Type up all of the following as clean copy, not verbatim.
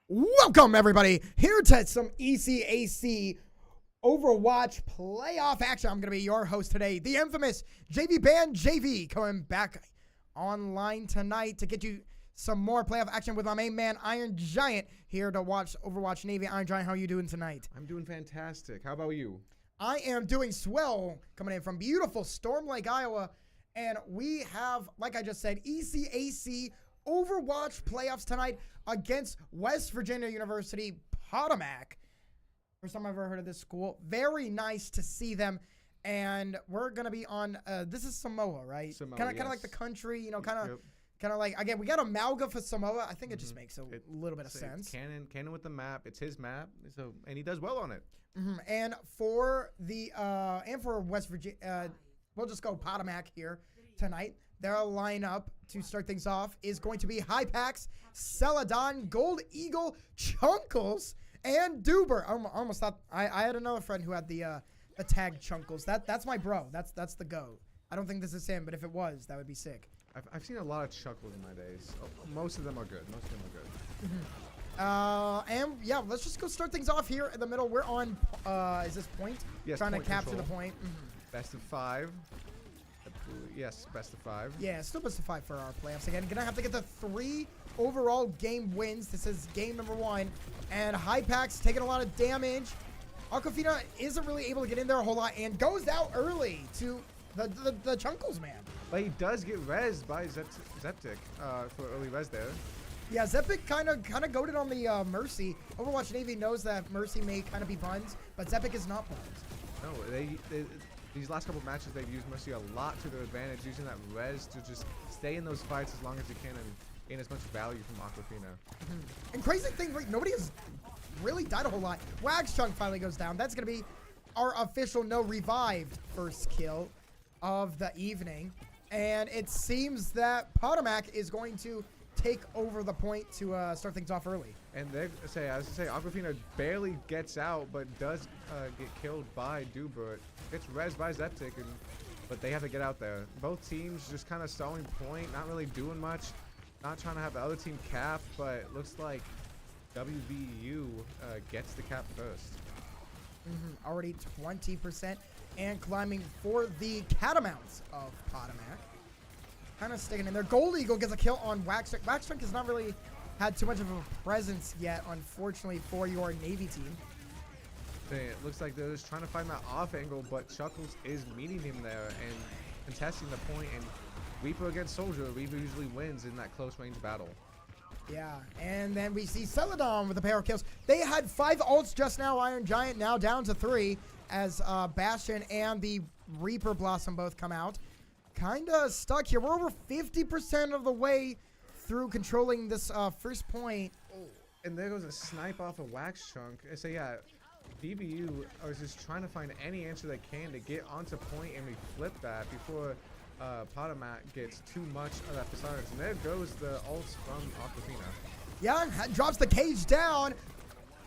Welcome, everybody, here to some ECAC Overwatch playoff action. I'm going to be your host today, the infamous JV Band JV, coming back online tonight to get you some more playoff action with my main man, Iron Giant, here to watch Overwatch Navy. Iron Giant, how are you doing tonight? I'm doing fantastic. How about you? I am doing swell, coming in from beautiful Storm Lake, Iowa, and we have, like I just said, ECAC Overwatch playoffs tonight against West Virginia University Potomac. First time I've ever heard of this school. Very nice to see them. And we're going to be on, this is Samoa, right? Samoa, Kind of like the country, you know, kind of like, again, we got a Malga for Samoa. I think it just makes a little bit of sense. Canon with the map. It's his map. So, and he does well on it. And for the, and for West Virginia, we'll just go Potomac here tonight. Their lineup to start things off is going to be Hypax, Celadon, Gold Eagle, Chunkles, and Duber. I almost thought I had another friend who had the tag Chunkles. That's my bro. That's the GOAT. I don't think this is him, but if it was, that would be sick. I've seen a lot of Chuckles in my days. Most of them are good. Most of them are good. And yeah, let's just go start things off here in the middle. We're on. Is this point? Yes. Trying point to capture control. the point. Best of 5. Yes, best of 5. Yeah, still best of 5 for our playoffs. Again, gonna have to get the 3 overall game wins. This is game number 1. And Hypax taking a lot of damage. Aquafina isn't really able to get in there a whole lot and goes out early to the Chunkles, man. But he does get rezzed by Zeptic for early res there. Yeah, Zepic kind of goated on the Mercy. Overwatch Navy knows that Mercy may kind of be buns, but Zepic is not buns. No, these last couple matches, they've used Mercy a lot to their advantage, using that res to just stay in those fights as long as you can and gain as much value from Aquafina. And crazy thing, right, nobody has really died a whole lot. Wax Chunk finally goes down. That's going to be our official no revived first kill of the evening. And it seems that Potomac is going to take over the point to start things off early. And as I say, Aquafina barely gets out, but does get killed by Duber. Gets rezzed by Zeptic, but they have to get out there. Both teams just kind of stalling point, not really doing much, not trying to have the other team cap, but it looks like WVU gets the cap first. Already 20% and climbing for the Catamounts of Potomac. Kind of sticking in there. Gold Eagle gets a kill on Wax Chunk. Wax Chunk has not really had too much of a presence yet, unfortunately, for your Navy team. It looks like they're just trying to find that off angle, but Chuckles is meeting him there and contesting the point. And Reaper against Soldier, Reaper usually wins in that close range battle. Yeah, and then we see Celadon with a pair of kills. They had 5 ults just now. Iron Giant now down to 3 as Bastion and the Reaper Blossom both come out. Kind of stuck here. We're over 50% of the way through controlling this first point. And there goes a snipe off a Wax Chunk. So yeah, BBU is just trying to find any answer they can to get onto point, and we flip that before Potomac gets too much of that Poseidon. And there goes the ults from Aquafina. Yeah, drops the cage down,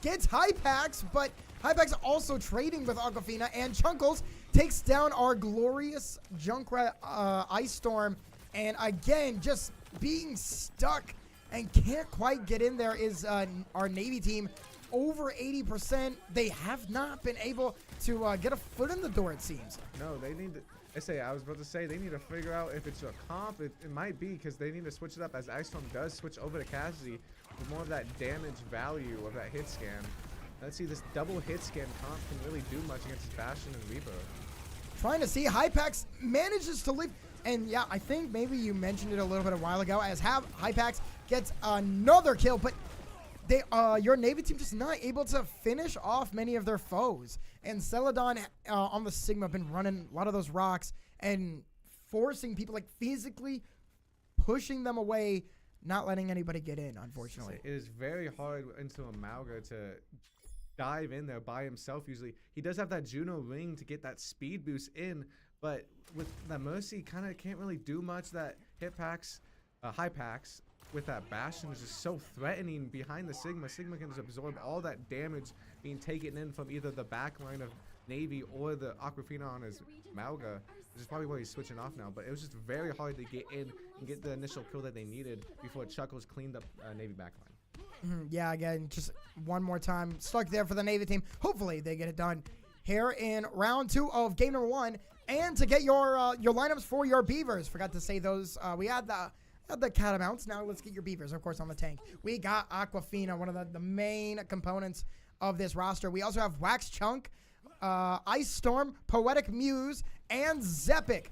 gets Hypax, but Hypax also trading with Aquafina, and Chunkles takes down our glorious Junkrat Ice Storm. And again, just being stuck and can't quite get in there is our Navy team. Over 80%. They have not been able to get a foot in the door, it seems. No, they need to. I was about to say they need to figure out if it's a comp. It might be, because they need to switch it up, as Ice Storm does switch over to Cassidy for more of that damage value of that hit scan. Let's see, this double hit scan comp can really do much against Bastion and Reaper. Trying to see, Hypax manages to leave. And yeah, I think maybe you mentioned it a little bit a while ago, as Hypax gets another kill, but they, your Navy team just not able to finish off many of their foes. And Celadon on the Sigma have been running a lot of those rocks and forcing people, like physically pushing them away, not letting anybody get in, unfortunately. It is very hard into a Malga to dive in there by himself usually. He does have that Juno ring to get that speed boost in, but with that Mercy, kind of can't really do much. That Hypax with that Bastion is just so threatening behind the Sigma. Sigma can just absorb all that damage being taken in from either the back line of Navy or the Aquafina on his Malga. which is probably why he's switching off now. But it was just very hard to get in and get the initial kill that they needed before Chuckles cleaned up Navy backline. Yeah, again, just one more time. Stuck there for the Navy team. Hopefully they get it done here in round 2 of game number 1. And to get your lineups for your Beavers. Forgot to say those. We had the Catamounts. Now let's get your Beavers, of course, on the tank. We got Aquafina, one of the main components of this roster. We also have Wax Chunk, Ice Storm, Poetic Muse, and Zepic.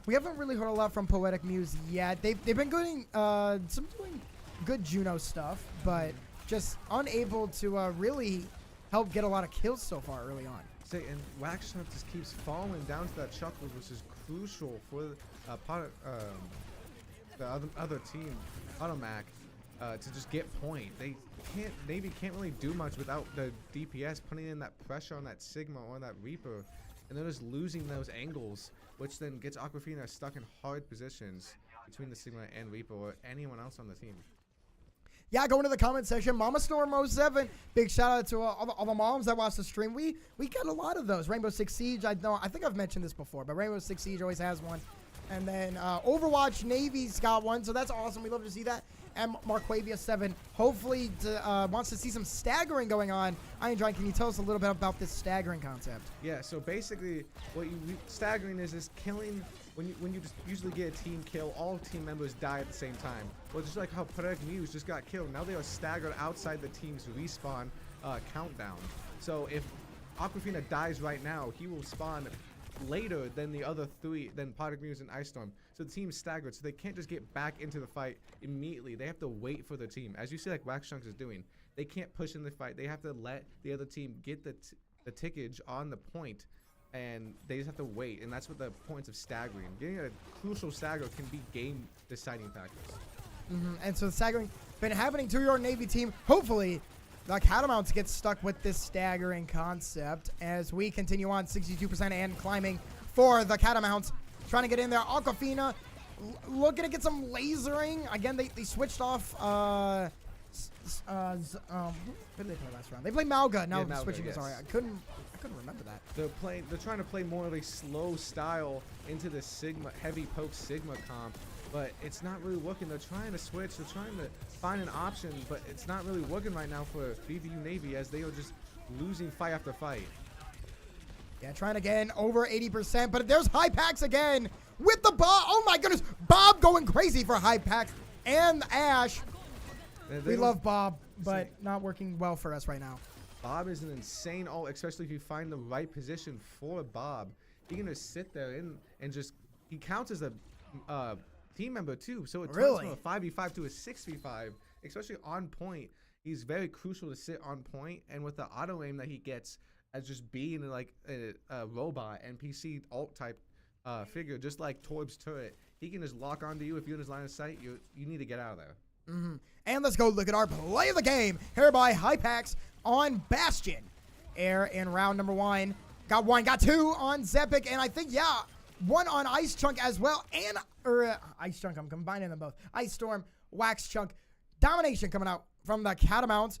We haven't really heard a lot from Poetic Muse yet. They've been doing doing good Juno stuff, but just unable to really help get a lot of kills so far early on. And Wax Chunk just keeps falling down to that Chuckles, which is crucial for the other team, Potomac, to just get point. Navy can't really do much without the DPS putting in that pressure on that Sigma or that Reaper, and they're just losing those angles, which then gets Aquafina stuck in hard positions between the Sigma and Reaper or anyone else on the team. Yeah, go into the comment section. Mama Storm 07. Big shout out to all the moms that watch the stream. We get a lot of those. Rainbow Six Siege. I think I've mentioned this before, but Rainbow Six Siege always has one. And then Overwatch Navy's got one, so that's awesome. We love to see that. And Marquavia 7 hopefully wants to see some staggering going on. Iron Giant, can you tell us a little bit about this staggering concept? Yeah, so basically what staggering is killing. When you just usually get a team kill, all team members die at the same time. Well, just like how Poetic Muse just got killed, now they are staggered outside the team's respawn countdown. So if Aquafina dies right now, he will spawn later than the other 3, than Poetic Muse and Ice Storm. So the team's staggered, so they can't just get back into the fight immediately. They have to wait for the team. As you see, like Wax Chunks is doing, they can't push in the fight. They have to let the other team get the tickage on the point, and they just have to wait, and that's what the points of staggering. Getting a crucial stagger can be game deciding factors. And so the staggering been happening to your Navy team. Hopefully the Catamounts get stuck with this staggering concept as we continue on 62% and climbing for the Catamounts. Trying to get in there. Aquafina looking to get some lasering. Again, they switched off what did they play last round? They played Malga. Now Malga, switching. yes. Sorry, I couldn't remember that. They're trying to play more of a slow style into the Sigma heavy poke Sigma comp, but it's not really working. They're trying to switch. They're trying to find an option, but it's not really working right now for BVU Navy as they are just losing fight after fight. Yeah, trying again, over 80%, but there's Hypax again with the Bob. Oh my goodness, Bob going crazy for Hypax and Ash. We love Bob, but not working well for us right now. Bob is an insane ult, especially if you find the right position for Bob. He can just sit there and just, he counts as a team member too, so it turns from a 5v5 to a 6v5, especially on point. He's very crucial to sit on point, and with the auto aim that he gets as just being like a robot NPC alt type figure, just like Torb's turret, he can just lock onto you. If you're in his line of sight, you need to get out of there. And let's go look at our play of the game here by Hypax on Bastion. Air in round number 1. Got 1, got 2 on Zepic, and I think, yeah, 1 on Ice Chunk as well. And, Ice Chunk, I'm combining them both. Ice Storm, Wax Chunk. Domination coming out from the Catamounts.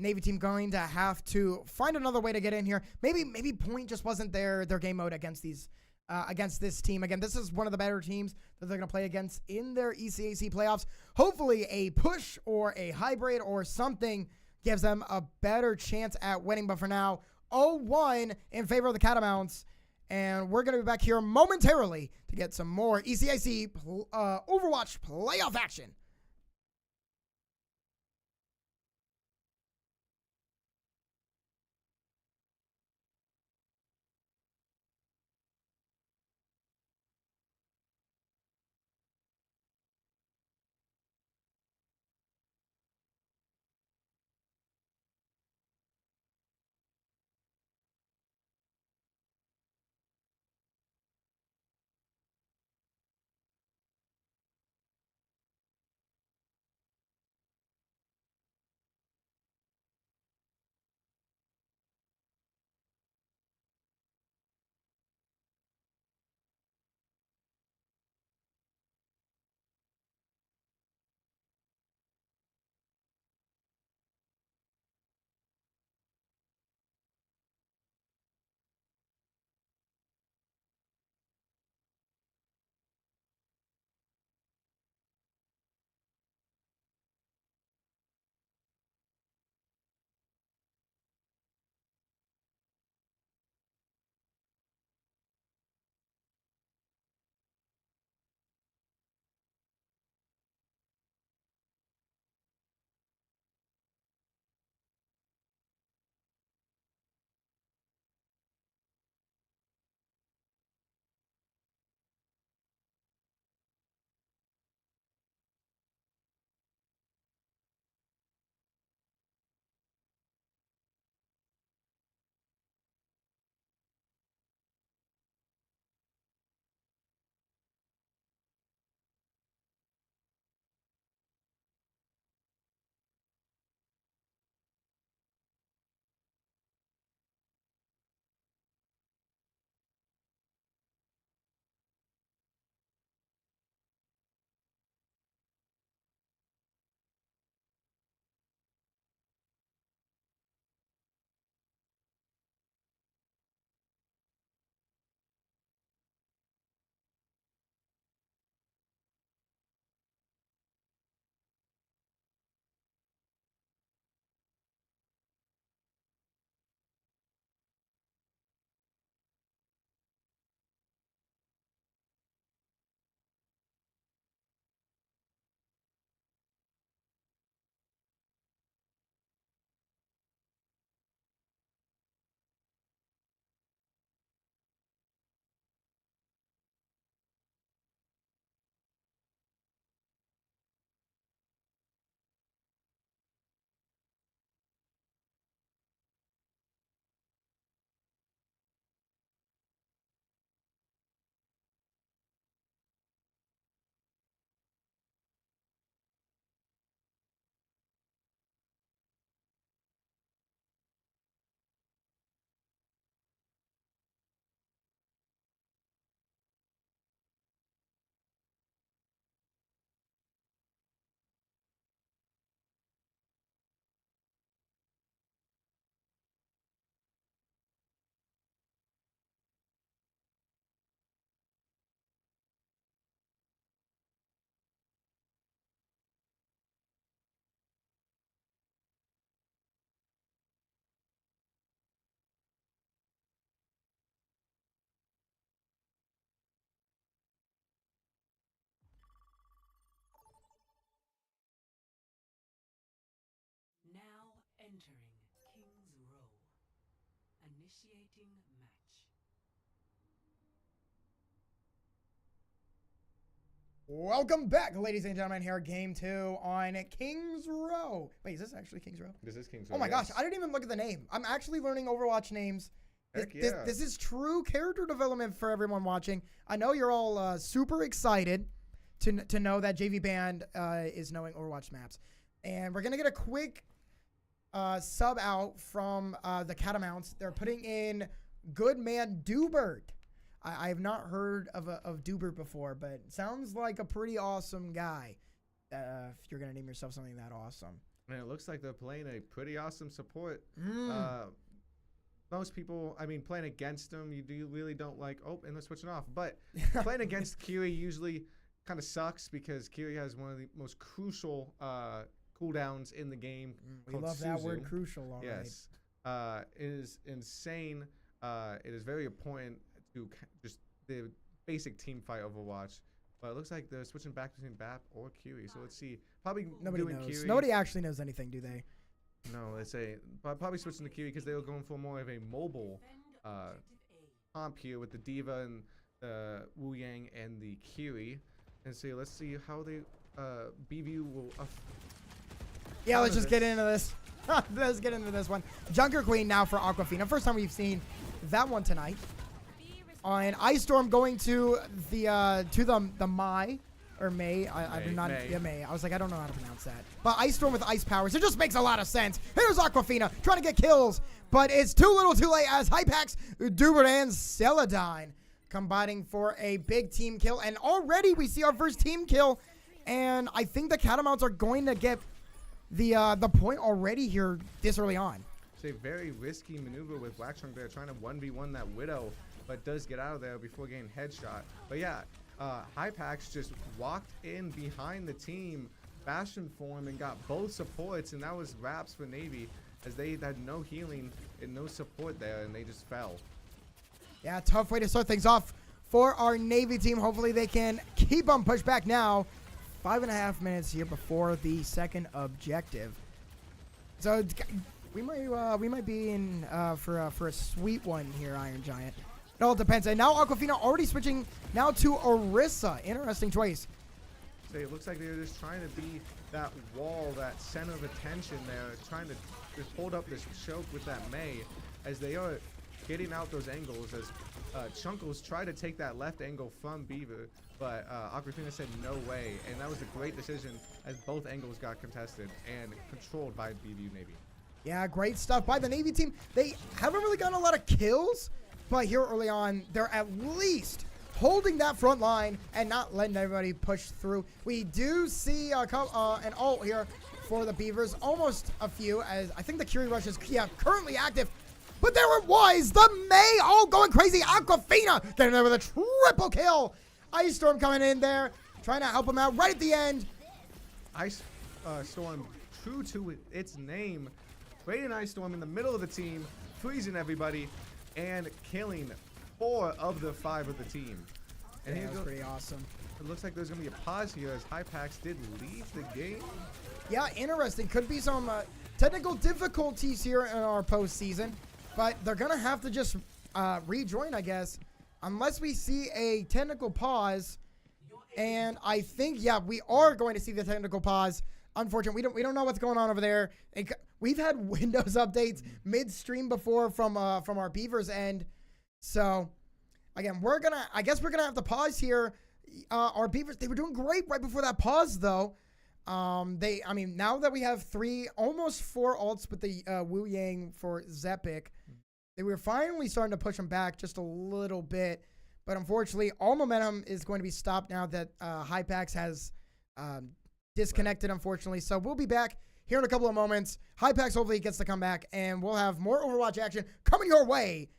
Navy team going to have to find another way to get in here. Maybe point just wasn't their game mode against these against this team. Again, this is one of the better teams that they're going to play against in their ECAC playoffs. Hopefully a push or a hybrid or something gives them a better chance at winning. But for now, 0-1 in favor of the Catamounts. And we're going to be back here momentarily to get some more ECAC Overwatch playoff action. Entering King's Row. Initiating match. Welcome back, ladies and gentlemen. Here, game 2 on King's Row. Wait, is this actually King's Row? This is King's Row. Oh my gosh, I didn't even look at the name. I'm actually learning Overwatch names. This is true character development for everyone watching. I know you're all super excited to know that JV Band is knowing Overwatch maps. And we're going to get a quick sub out from the Catamounts. They're putting in Good Man Dubert. I have not heard of Dubert before, but it sounds like a pretty awesome guy. If you're going to name yourself something that awesome. And it looks like they're playing a pretty awesome support. Most people, I mean, playing against them, really don't like, oh, and they're switching off. But playing against Kiri usually kind of sucks because Kiri has one of the most crucial cooldowns in the game. We love that word, crucial, all yes. Right. It is insane. It is very important to just the basic team fight Overwatch. But it looks like they're switching back between BAP or Kiri. So let's see. Probably nobody doing knows. Kiri. Nobody actually knows anything, do they? No, let's say probably switching to Kiri because they were going for more of a mobile comp here with the Diva and the Wu Yang and the Kiri. And so let's see how they BVU will. Yeah, let's just get into this. Let's get into this one. Junker Queen now for Aquafina. First time we've seen that one tonight. And Ice Storm going to the Mai. Or May. I do not. May. Yeah, May. I was like, I don't know how to pronounce that. But Ice Storm with ice powers. It just makes a lot of sense. Here's Aquafina trying to get kills. But it's too little too late as Hypax, Dubert, and Celadine combining for a big team kill. And already we see our first team kill. And I think the Catamounts are going to get the point already here this early on. It's a very risky maneuver with Black Chunk there trying to 1v1 that Widow. But does get out of there before getting headshot. But yeah. Hypax just walked in behind the team, Bastion form, and got both supports, and that was wraps for Navy as they had no healing and no support there, and they just fell. Yeah, tough way to start things off for our Navy team. Hopefully they can keep on push back now. 5.5 minutes here before the second objective. So we might be in for a sweet one here, Iron Giant. It all depends. And now Aquafina already switching now to Orisa. Interesting choice. So it looks like they're just trying to be that wall, that center of attention there, trying to just hold up this choke with that May as they are getting out those angles as Chunkles tried to take that left angle from Beaver, but Aquafina said no way, and that was a great decision as both angles got contested and controlled by BVU Navy. Yeah, great stuff by the Navy team. They haven't really gotten a lot of kills, but here early on, they're at least holding that front line and not letting everybody push through. We do see an ult here for the Beavers. Almost a few, as I think the Curie Rush is currently active. But there it was, the May going crazy. Aquafina getting there with a triple kill. Ice Storm coming in there, trying to help him out right at the end. Ice Storm, true to its name, creating Ice Storm in the middle of the team, freezing everybody, and killing 4 of the 5 of the team. And yeah, that was pretty awesome. It looks like there's going to be a pause here as Hypax did leave the game. Yeah, interesting. Could be some technical difficulties here in our postseason, but they're going to have to just rejoin, I guess, unless we see a technical pause. And I think, yeah, we are going to see the technical pause. Unfortunately, we don't know what's going on over there. We've had Windows updates midstream before from our Beavers end. So again, I guess we're gonna have to pause here. Our Beavers, they were doing great right before that pause though. I mean, now that we have almost 4 ults with the Wu Yang for Zepic, they were finally starting to push them back just a little bit. But unfortunately, all momentum is going to be stopped now that Hypax has disconnected, unfortunately. So we'll be back here in a couple of moments. Hypax hopefully gets to come back, and we'll have more Overwatch action coming your way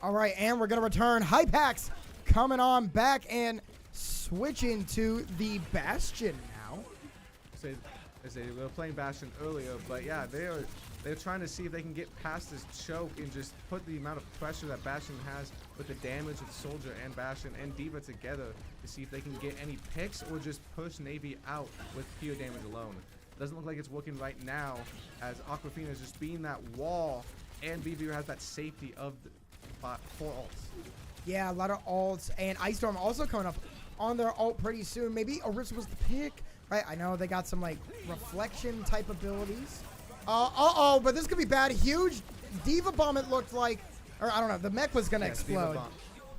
All right, and we're going to return. Hypax coming on back and switching to the Bastion now. They were playing Bastion earlier, but yeah, they're trying to see if they can get past this choke and just put the amount of pressure that Bastion has with the damage of Soldier and Bastion and D.Va together to see if they can get any picks or just push Navy out with pure damage alone. Doesn't look like it's working right now, as Aquafina is just being that wall, and BVU has that safety of the 4 ults. Yeah, a lot of ults, and Ice Storm also coming up on their ult pretty soon. Maybe Orisa was the pick, right? I know they got some like reflection type abilities. But this could be bad. Huge D.Va bomb, it looked like, or I don't know, the mech was gonna explode.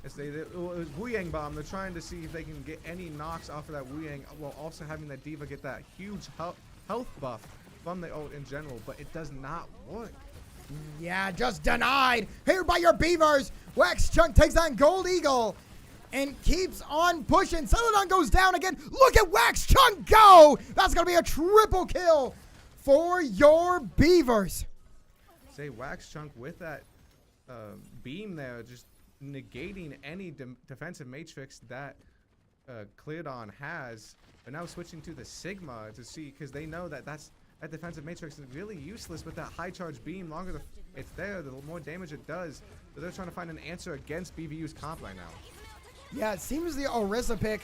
It was Wu Yang bomb. They're trying to see if they can get any knocks off of that Wu Yang, while also having that D.Va get that huge health buff from the ult in general, but it does not work. Yeah, just denied here by your Beavers. Wax Chunk takes on Gold Eagle and keeps on pushing. Celadon goes down again. Look at Wax Chunk go. That's going to be a triple kill for your Beavers. Say Wax Chunk with that beam there, just negating any defensive matrix that Cleared On has. But now switching to the Sigma to see, because they know that that defensive matrix is really useless with that high charge beam. Longer it's there, the more damage it does. So they're trying to find an answer against BVU's comp right now. Yeah, it seems the Orisa pick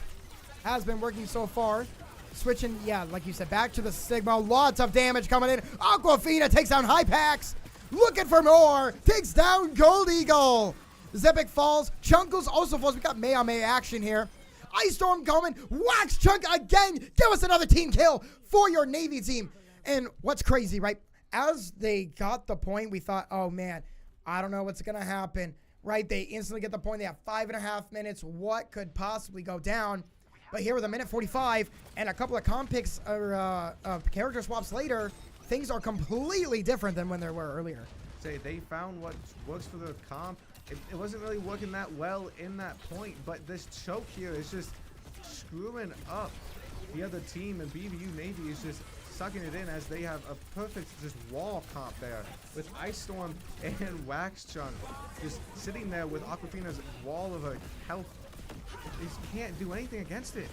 has been working so far. Switching, yeah, like you said, back to the Sigma. Lots of damage coming in. Aquafina takes down Hypax. Looking for more. Takes down Gold Eagle. Zepic falls. Chunkles also falls. We got May on May action here. Ice Storm coming. Wax Chunk again. Give us another team kill for your Navy team. And what's crazy, right? As they got the point, we thought, oh man, I don't know what's going to happen, right? They instantly get the point. They have 5.5 minutes. What could possibly go down? But here with a minute 45 and a couple of comp picks or character swaps later, things are completely different than when they were earlier. Say they found what works for their comp. It wasn't really working that well in that point, but this choke here is just screwing up the other team, and BVU Navy is just sucking it in as they have a perfect just wall comp there with Ice Storm and Wax Chunk just sitting there with Aquafina's wall of a health. They just can't do anything against it.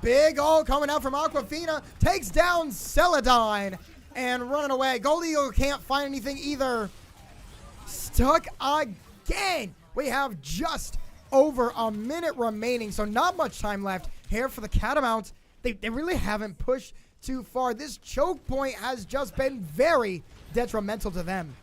Big ult coming out from Aquafina. Takes down Celadon and running away. Gold Eagle can't find anything either. Stuck again. We have just over a minute remaining, so not much time left here for the Catamount. They really haven't pushed too far. This choke point has just been very detrimental to them.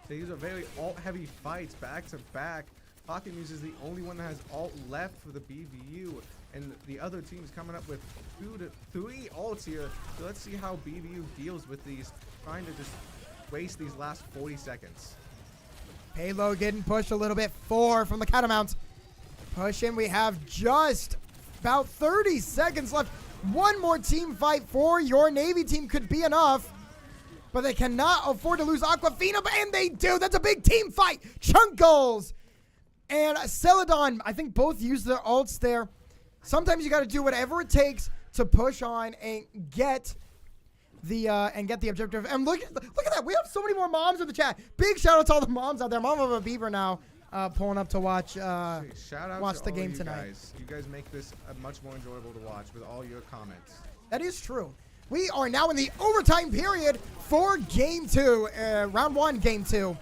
These are very ult-heavy fights back to back. Pocket Muse is the only one that has ult left for the BVU, and the other team's coming up with 2 to 3 ults here. So let's see how BVU deals with these, trying to just waste these last 40 seconds. Payload getting pushed a little bit. 4 from the Catamount. Pushing. We have just about 30 seconds left. One more team fight for your Navy team could be enough, but they cannot afford to lose Aquafina, and they do. That's a big team fight. Chunkles and Celadon, I think both use their ults there. Sometimes you got to do whatever it takes to push on and get the objective. And look at that. We have so many more moms in the chat. Big shout out to all the moms out there. Mom of a Beaver now pulling up to watch shout out watch to the all game you tonight. guys. You guys make this much more enjoyable to watch with all your comments. That is true. We are now in the overtime period for game 2, round 1, game 2.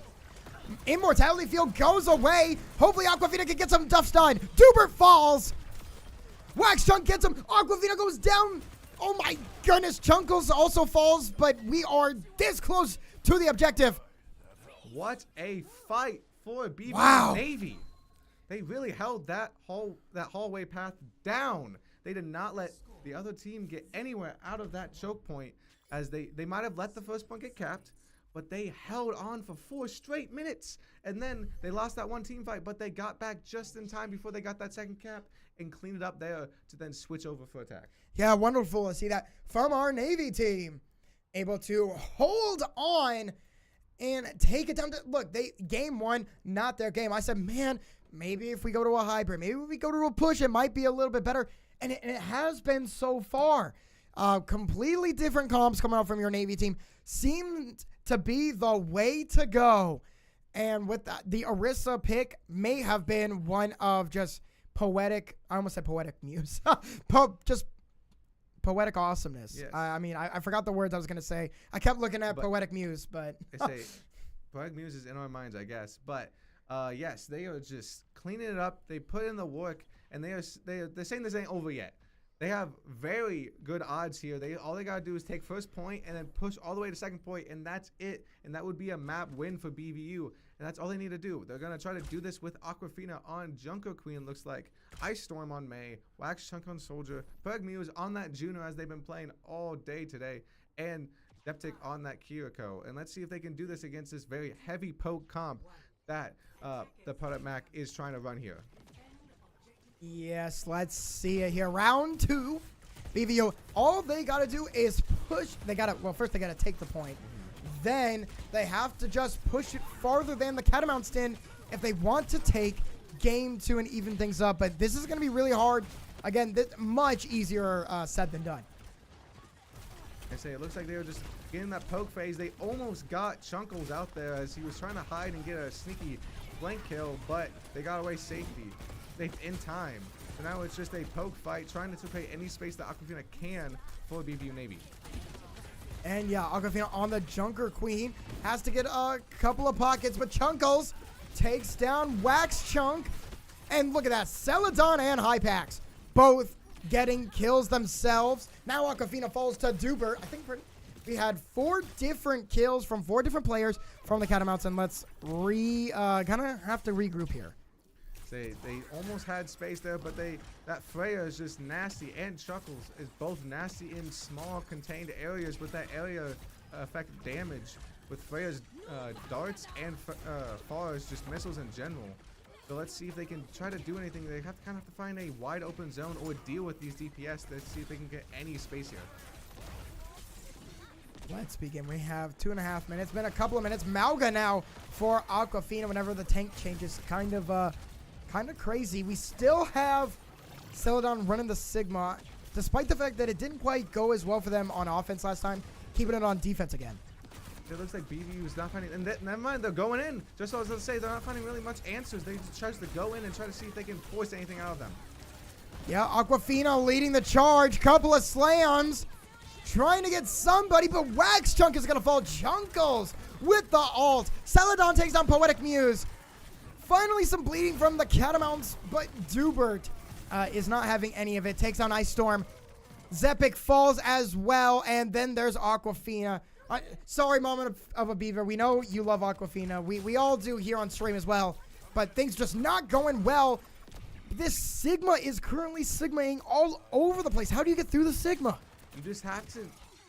Immortality Field goes away. Hopefully Aquafina can get some stuff done. Dubert falls. Wax Chunk gets him. Aquafina goes down. Oh my goodness. Chunkles also falls, but we are this close to the objective. What a fight for BVU Wow. Navy. They really held that hallway path down. They did not let the other team get anywhere out of that choke point, as they might have let the first point get capped, but they held on for 4 straight minutes, and then they lost that one team fight, but they got back just in time before they got that second cap and cleaned it up there to then switch over for attack. Yeah, wonderful to see that from our Navy team. Able to hold on and take it down to, look, game 1, not their game. I said, man, maybe if we go to a hybrid, maybe if we go to a push, it might be a little bit better. And it has been so far. Completely different comps coming out from your Navy team. Seemed to be the way to go. And with the Orisa pick may have been one of just poetic, I almost said poetic muse, just poetic awesomeness. Yes. I mean, I forgot the words I was going to say. I kept looking at But poetic muse, but. Poetic muse is in our minds, I guess. But yes, they are just cleaning it up. They put in the work, and they're saying this ain't over yet. They have very good odds here. All they gotta do is take first point and then push all the way to second point, and that's it. And that would be a map win for BVU. And that's all they need to do. They're gonna try to do this with Aquafina on Junker Queen, looks like. Ice Storm on May, Wax Chunk on Soldier, Pug Muse on that Juno as they've been playing all day today, and Deptic on that Kiriko. And let's see if they can do this against this very heavy poke comp that the Potomac is trying to run here. Yes, let's see it here. Round 2. BVU, all they got to do is push. First they got to take the point. Then they have to just push it farther than the Catamounts did if they want to take game 2 and even things up. But this is going to be really hard. Again, this much easier said than done. I say it looks like they were just getting that poke phase. They almost got Chunkles out there as he was trying to hide and get a sneaky flank kill, but they got away safely. In time. So now it's just a poke fight, trying to take any space that Aquafina can for BVU Navy. And yeah, Aquafina on the Junker Queen has to get a couple of pockets, but Chunkles takes down Wax Chunk. And look at that, Celadon and Hypax both getting kills themselves. Now Aquafina falls to Duber. I think we had 4 different kills from 4 different players from the Catamounts, and let's kind of have to regroup here. They almost had space there, but that Freya is just nasty, and Chuckles is both nasty in small contained areas, but that area affect damage with Freya's darts and Farah's just missiles in general. So let's see if they can try to do anything. They kind of have to find a wide open zone or deal with these DPS to see if they can get any space here. Let's begin. We have 2.5 minutes. Been a couple of minutes. Mauga now for Aquafina whenever the tank changes. Kind of crazy. We still have Celadon running the Sigma, despite the fact that it didn't quite go as well for them on offense last time, keeping it on defense again. It looks like BVU is not finding, and never mind, they're going in. Just what I was going to say, they're not finding really much answers. They just try to go in and try to see if they can force anything out of them. Yeah, Aquafina leading the charge. Couple of slams. Trying to get somebody, but Wax Chunk is going to fall. Chunkles with the ult. Celadon takes down Poetic Muse. Finally, some bleeding from the Catamounts, but Dubert is not having any of it. Takes on Ice Storm. Zepic falls as well, and then there's Aquafina. Sorry, Moment of a Beaver. We know you love Aquafina. We all do here on stream as well, but things just not going well. This Sigma is currently Sigmaing all over the place. How do you get through the Sigma? You just have to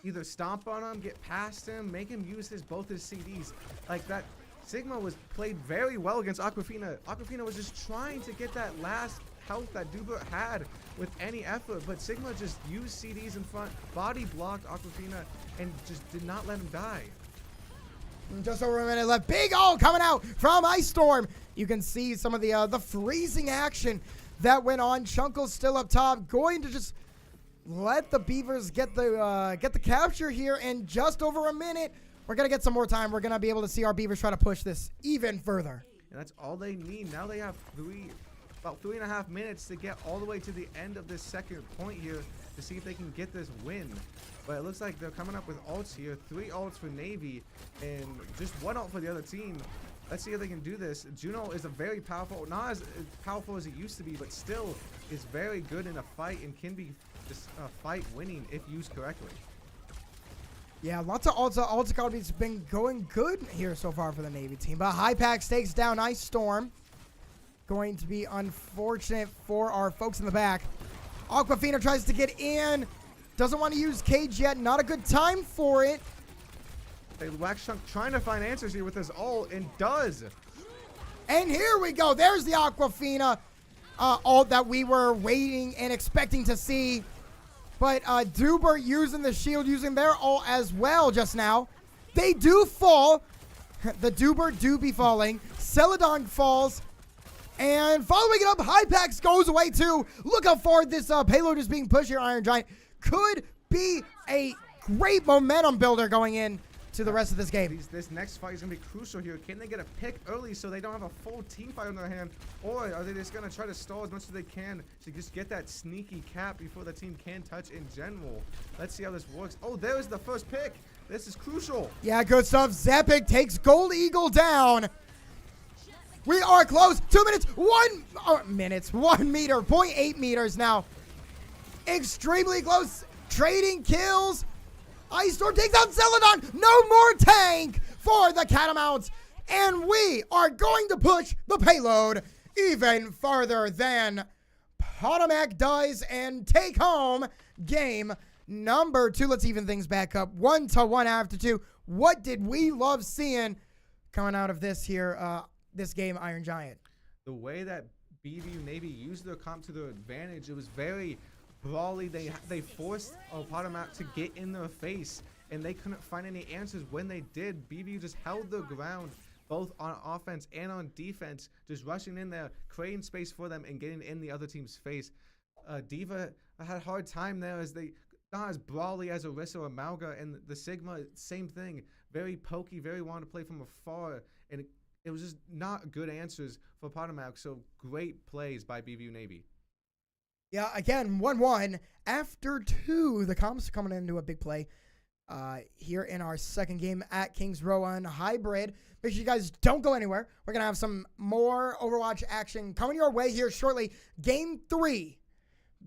either stomp on him, get past him, make him use both his CDs. Like that. Sigma was played very well against Aquafina. Aquafina was just trying to get that last health that Duber had with any effort, but Sigma just used CDs in front, body blocked Aquafina, and just did not let him die. Just over a minute left. Big ult coming out from Ice Storm. You can see some of the freezing action that went on. Chunkle's still up top, going to just let the Beavers get the capture here in just over a minute. We're going to get some more time. We're going to be able to see our Beavers try to push this even further. And that's all they need. Now they have about 3.5 minutes to get all the way to the end of this second point here to see if they can get this win. But it looks like they're coming up with ults here. 3 ults for Navy and just 1 ult for the other team. Let's see if they can do this. Juno is a very powerful, not as powerful as it used to be, but still is very good in a fight and can be just a fight winning if used correctly. Yeah, lots of ults. Ult economy's been going good here so far for the Navy team. But Hypax takes down Ice Storm. Going to be unfortunate for our folks in the back. Aquafina tries to get in. Doesn't want to use Cage yet. Not a good time for it. Wax Chunk trying to find answers here with his ult, and does. And here we go. There's the Aquafina ult that we were waiting and expecting to see. But Duber using the shield, using their ult as well just now. They do fall. The Duber do be falling. Celadon falls. And following it up, Hypax goes away too. Look how far this payload is being pushed here, Iron Giant. Could be a great momentum builder going in to the rest of this game. This next fight is going to be crucial here. Can they get a pick early so they don't have a full team fight on their hand? Or are they just going to try to stall as much as they can to just get that sneaky cap before the team can touch in general? Let's see how this works. Oh, there's the first pick. This is crucial. Yeah, good stuff. Zepic takes Gold Eagle down. We are close. 2 minutes. 1 minutes. 1 meter. 0.8 meters now. Extremely close. Trading kills. Ice Storm takes out Celadon. No more tank for the Catamounts. And we are going to push the payload even farther than Potomac does and take home game number 2. Let's even things back up. 1-1 after 2. What did we love seeing coming out of this here, this game, Iron Giant? The way that BVU Navy used their comp to their advantage, it was very brawly. They forced Potomac to get in their face, and they couldn't find any answers. When they did, BVU just held their ground, both on offense and on defense, just rushing in there, creating space for them, and getting in the other team's face. Diva had a hard time there as they not as brawly as Orisa or Malga, and the Sigma, same thing. Very pokey, very wanted to play from afar, and it was just not good answers for Potomac. So great plays by BVU Navy. Yeah, again, 1-1 after 2. The comps coming into a big play here in our second game at Kings Row on Hybrid. Make sure you guys don't go anywhere. We're going to have some more Overwatch action coming your way here shortly. Game 3.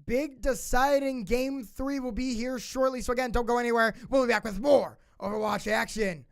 Big deciding game 3 will be here shortly. So again, don't go anywhere. We'll be back with more Overwatch action.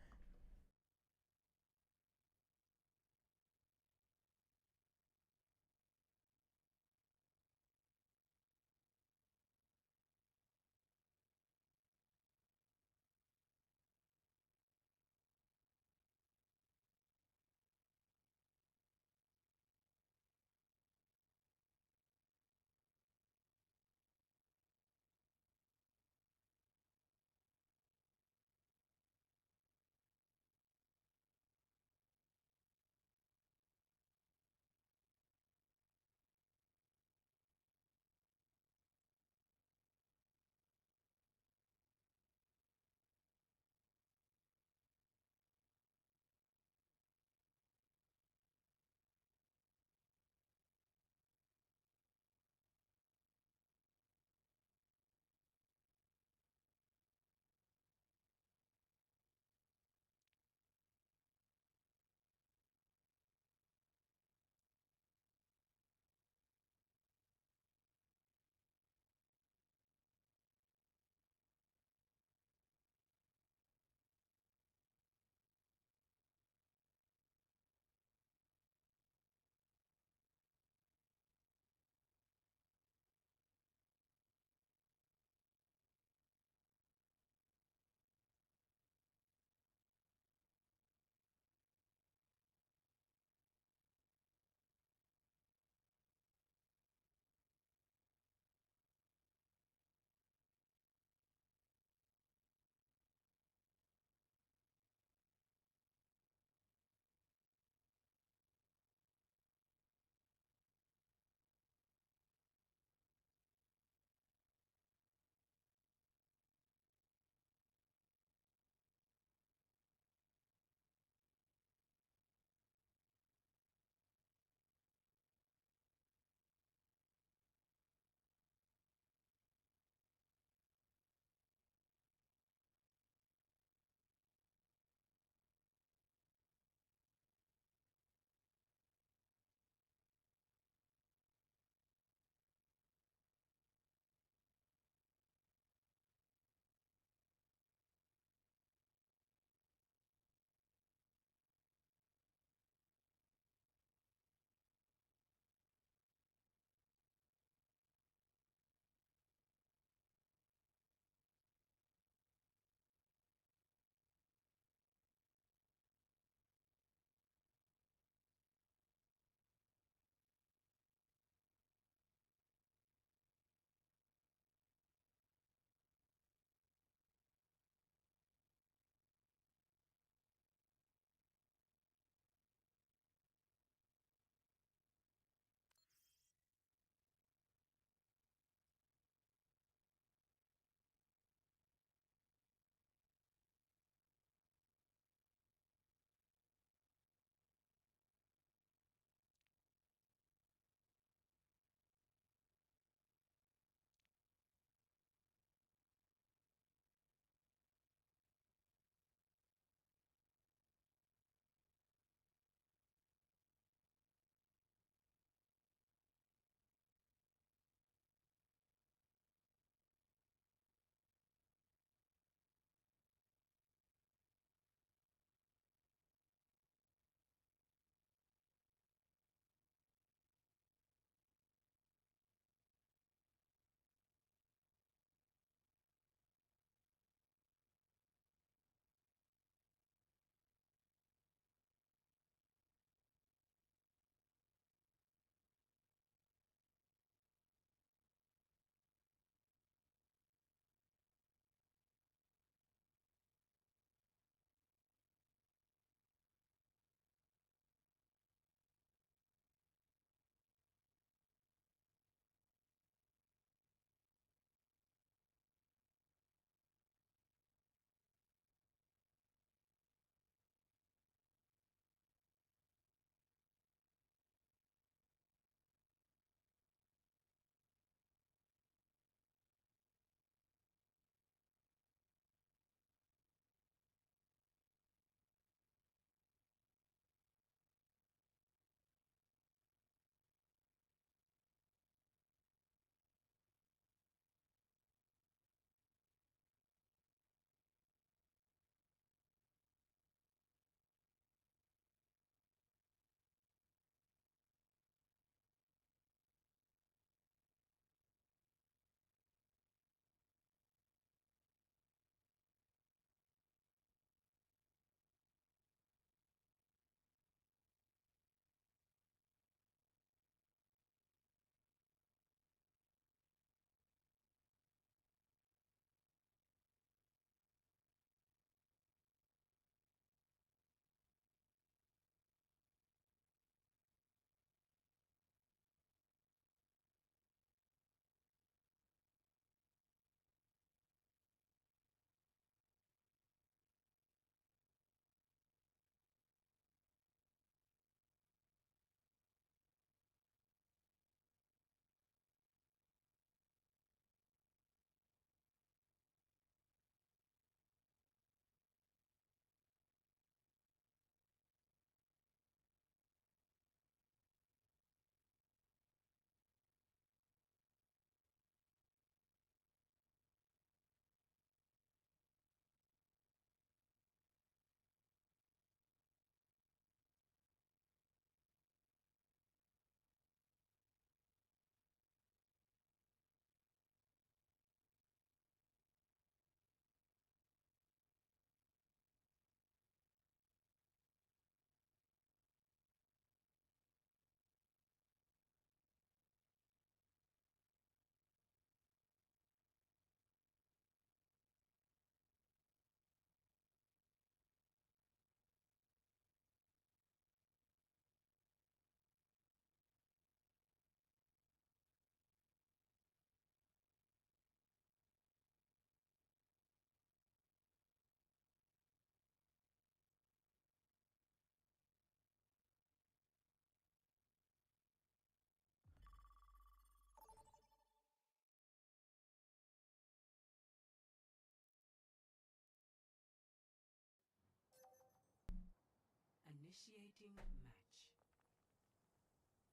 Initiating match.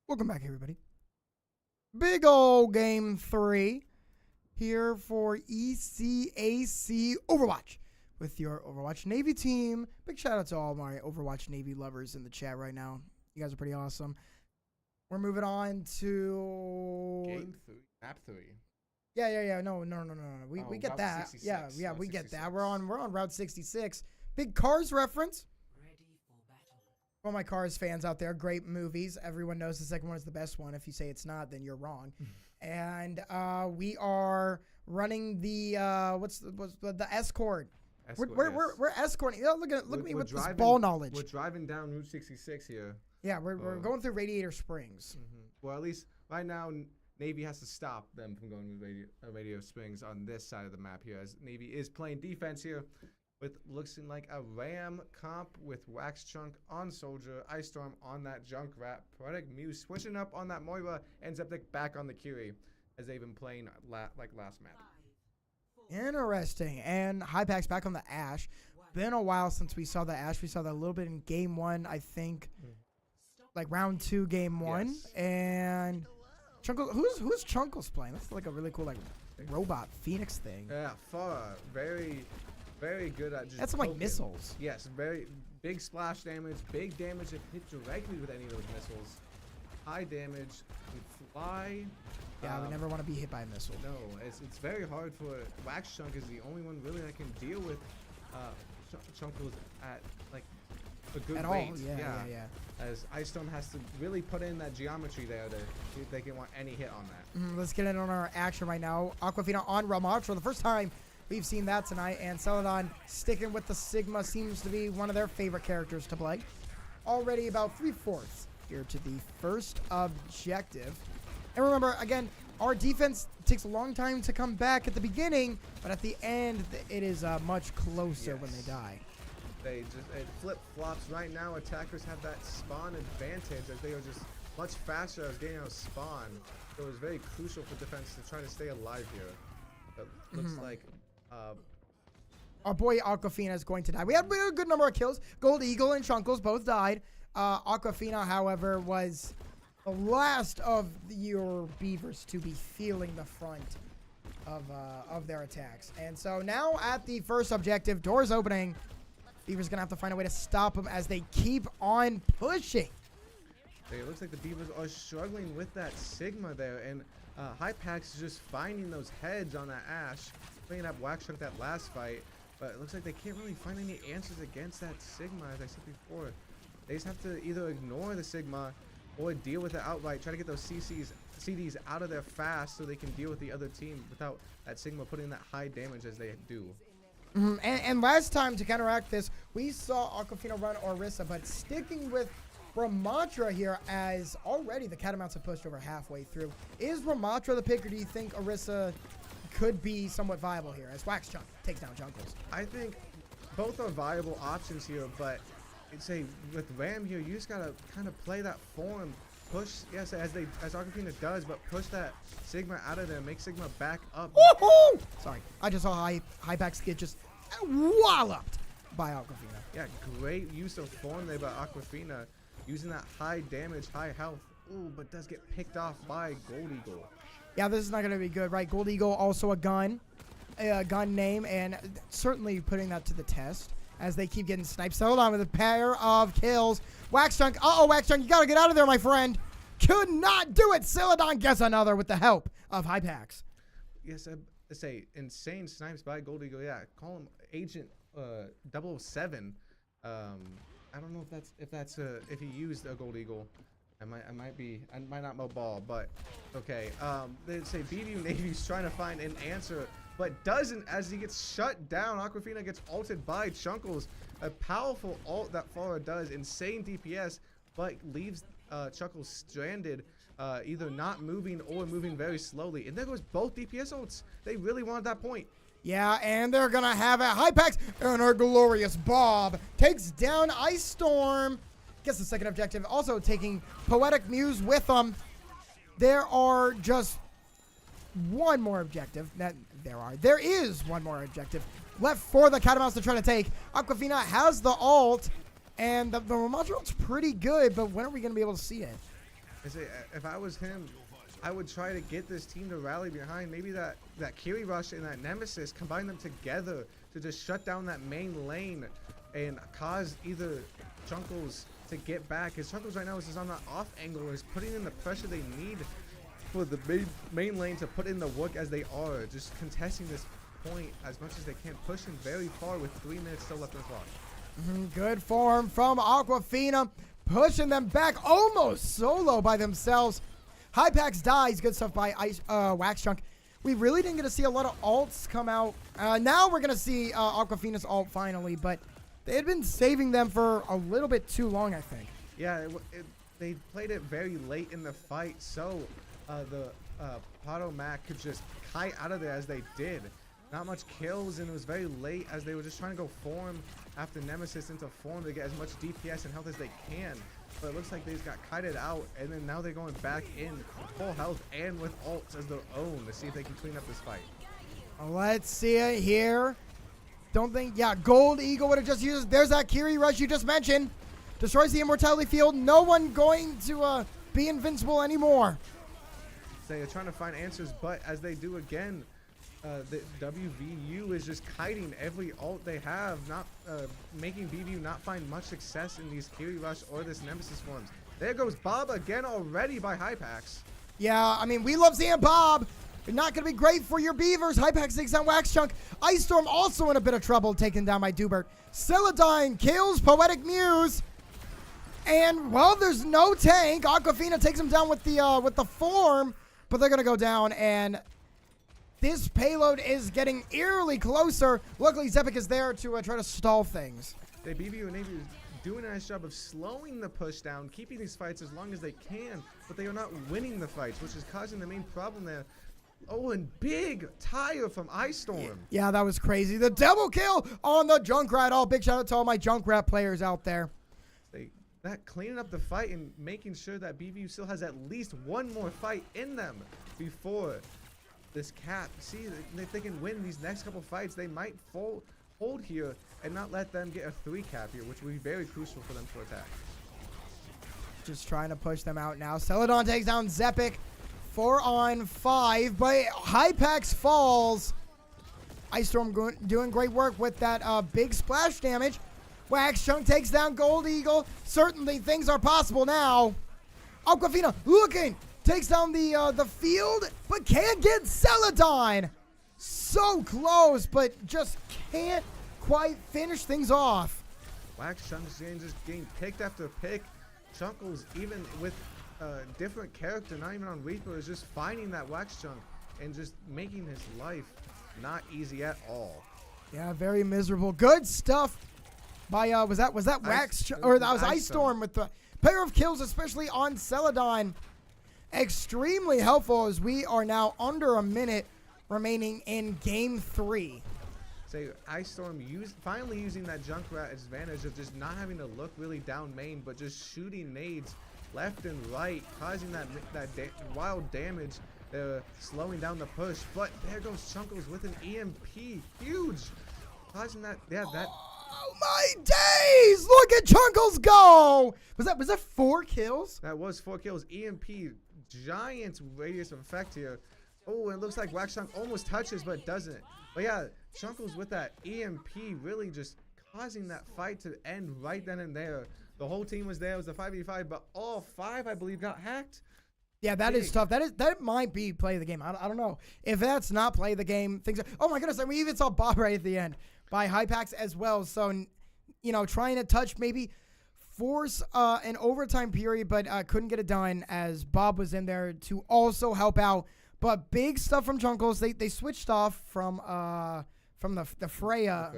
Welcome back, everybody. Big ol' game 3 here for ECAC Overwatch with your Overwatch Navy team. Big shout out to all my Overwatch Navy lovers in the chat right now. You guys are pretty awesome. We're moving on to Game 3, map 3. Yeah. No. We get Route that. 66. Yeah, Route we get 66. that. We're on Route 66. Big Cars reference. Ready for battle. For my Cars fans out there, great movies. Everyone knows the second one is the best one. If you say it's not, then you're wrong. And we are running the what's the escort. We're escorting. You know, look at me with this ball knowledge. We're driving down Route 66 here. Yeah, we're going through Radiator Springs. Well, at least right now, Navy has to stop them from going to Radio Springs on this side of the map here, as Navy is playing defense here with looking like a Ram comp with Wax Chunk on Soldier, Ice Storm on that Junkrat, Poetic Muse switching up on that Moira, and Zeptic back on the Curie, as they've been playing like last map. Interesting. And Hypack's back on the Ash. Been a while since we saw the Ash. We saw that a little bit in game 1, I think. Like round 2, game 1. Yes. And Chunkle, who's Chunkles playing? That's like a really cool like robot Phoenix thing. Yeah, Farah, very good at just That's some like poking. missiles. Yes, very big splash damage, big damage if hit directly with any of those missiles. High damage, can fly. Yeah, we never want to be hit by a missile. No, it's very hard for Wax Chunk is the only one really that can deal with Chunkles at like a good At rate. all. Yeah. As Ice Storm has to really put in that geometry there to see if they can want any hit on that. Let's get in on our action right now. Aquafina on Ramatra. The first time we've seen that tonight. And Celadon sticking with the Sigma seems to be one of their favorite characters to play. Already about 3/4 here to the first objective. And remember, again, our defense takes a long time to come back at the beginning, but at the end, it is much closer when they die. It flip-flops right now. Attackers have that spawn advantage as they are just much faster at getting out of spawn. So it was very crucial for defense to try to stay alive here. But looks like our boy Aquafina is going to die. We had a good number of kills. Gold Eagle and Chunkles both died. Aquafina, however, was the last of your Beavers to be feeling the front of their attacks. And so now at the first objective, doors opening. Beavers going to have to find a way to stop them as they keep on pushing. It looks like the Beavers are struggling with that Sigma there, and Hypax is just finding those heads on that Ash, playing up Wax Chunk that last fight, but it looks like they can't really find any answers against that Sigma, as I said before. They just have to either ignore the Sigma or deal with it outright, try to get those CDs out of there fast so they can deal with the other team without that Sigma putting that high damage as they do. And last time to counteract this, we saw Aquafina run Orisa, but sticking with Ramatra here as already the Catamounts have pushed over halfway through. Is Ramatra the pick, or do you think Orisa could be somewhat viable here as Wax Chunk takes down Junkles? I think both are viable options here, but it's with Ram here, you just gotta kind of play that form, push, yes, as Aquafina does, but push that Sigma out of there, make Sigma back up. Woohoo! Sorry, I just saw Hypax get just walloped by Aquafina. Yeah, great use of form there by Aquafina, using that high damage, high health. Ooh, but does get picked off by Gold Eagle. Yeah, this is not gonna be good, right? Gold Eagle also a gun name, and certainly putting that to the test as they keep getting sniped. Settled on with a pair of kills. Wax Chunk, Wax Chunk, you gotta get out of there, my friend. Could not do it. Celadon gets another with the help of Hypax. Yes, I say insane snipes by Gold Eagle. Yeah, call him Agent 007. I don't know if he used a Gold Eagle. I might not know ball, but okay. They say BVU Navy's trying to find an answer, but doesn't, as he gets shut down. Aquafina gets ulted by Chunkles. A powerful ult that Farah does, insane DPS, but leaves Chunkles stranded, either not moving or moving very slowly. And there goes both DPS ults. They really wanted that point. Yeah, and they're gonna have a Hypax, and our glorious Bob takes down Ice Storm. Gets the second objective, also taking Poetic Muse with them. There are just one more objective. There is one more objective left for the Catamounts to try to take. Aquafina has the ult, And the remodel's pretty good, but when are we going to be able to see it? I say, if I was him, I would try to get this team to rally behind. Maybe that Kiri Rush and that Nemesis, combine them together to just shut down that main lane and cause either Chunkles to get back. Because Chunkles right now is just on that off angle, is putting in the pressure they need for the main lane to put in the work as they are, just contesting this point as much as they can, pushing very far with 3 minutes still left in the clock. Good form from Aquafina, pushing them back almost solo by themselves. Hypax dies. Good stuff by Wax Chunk. We really didn't get to see a lot of alts come out. Now we're going to see Aquafina's alt finally, but they had been saving them for a little bit too long, I think. Yeah, they played it very late in the fight, so the Potomac could just kite out of there as they did. Not much kills, and it was very late as they were just trying to go form after Nemesis into form to get as much DPS and health as they can. But it looks like they just got kited out, and then now they're going back in full health and with ults as their own to see if they can clean up this fight. Let's see it here. Don't think, yeah, Gold Eagle would have just used. There's that Kiri Rush you just mentioned. Destroys the Immortality Field. No one going to be invincible anymore. So they're trying to find answers, but as they do again, the WVU is just kiting every ult they have, not making BVU not find much success in these Kiri Rush or this Nemesis forms. There goes Bob again already by Hypax. Yeah, I mean, we love seeing Bob. You're not going to be great for your Beavers. Hypax takes down Wax Chunk. Ice Storm also in a bit of trouble, taken down by Dubert. Celadine kills Poetic Muse. And, well, there's no tank. Aquafina takes him down with the form, but they're going to go down, and this payload is getting eerily closer. Luckily, Zepic is there to try to stall things. The BVU and Navy is doing a nice job of slowing the push down, keeping these fights as long as they can, but they are not winning the fights, which is causing the main problem there. Oh, and big tire from Ice Storm. Yeah, that was crazy. The double kill on the Junkrat. Oh, big shout out to all my Junkrat players out there. That cleaning up the fight and making sure that BVU still has at least one more fight in them before this cap. See, if they can win these next couple fights, they might hold here and not let them get a 3 cap here, which will be very crucial for them to attack. Just trying to push them out now. Celadon takes down Zepic. 4 on 5, but Hypax falls. Ice Storm doing great work with that big splash damage. Wax Chunk takes down Gold Eagle. Certainly things are possible now. Aquafina looking. Takes down the field, but can't get Celadine. So close, but just can't quite finish things off. Wax Chunk's just getting picked after pick. Chunkles, even with different character, not even on Reaper, is just finding that Wax Chunk and just making his life not easy at all. Yeah, very miserable. Good stuff by was that Wax or that was Ice Storm with the pair of kills, especially on Celadine. Extremely helpful as we are now under a minute remaining in game 3. Say Ice Storm finally using that Junkrat advantage of just not having to look really down main, but just shooting nades left and right, causing that wild damage, slowing down the push. But there goes Chunkles with an EMP, huge, causing that. Oh my days! Look at Chunkles go! Was that 4 kills? That was 4 kills. EMP, giant radius of effect here. Oh, it looks like Wax Chunk almost touches, but doesn't. But yeah, Chunkles with that EMP really just causing that fight to end right then and there. The whole team was there. It was the 5v5, but all 5, I believe, got hacked. Yeah, that is tough. That might be play of the game. I don't know. If that's not play of the game, things are, oh my goodness, we even saw Bob right at the end by Hypax as well. So, you know, trying to touch, maybe force an overtime period, but couldn't get it done as Bob was in there to also help out. But big stuff from Chunkles. They switched off from the Freya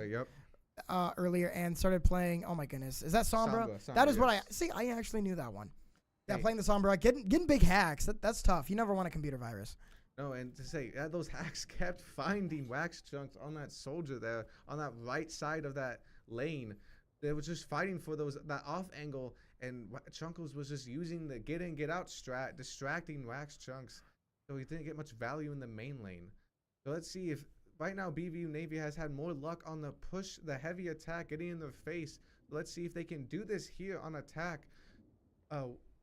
earlier and started playing. Oh my goodness, is that Sombra? That is what I see. I actually knew that one. Yeah, playing the Sombra, getting big hacks. That's tough. You never want a computer virus. No, and to say those hacks kept finding Wax Chunks on that soldier there, on that right side of that lane. They were just fighting for that off angle, and Chunkles was just using the get in, get out strat, distracting Wax Chunks, so he didn't get much value in the main lane. So let's see if right now BVU Navy has had more luck on the push, the heavy attack, getting in their face, Let's see if they can do this here on attack.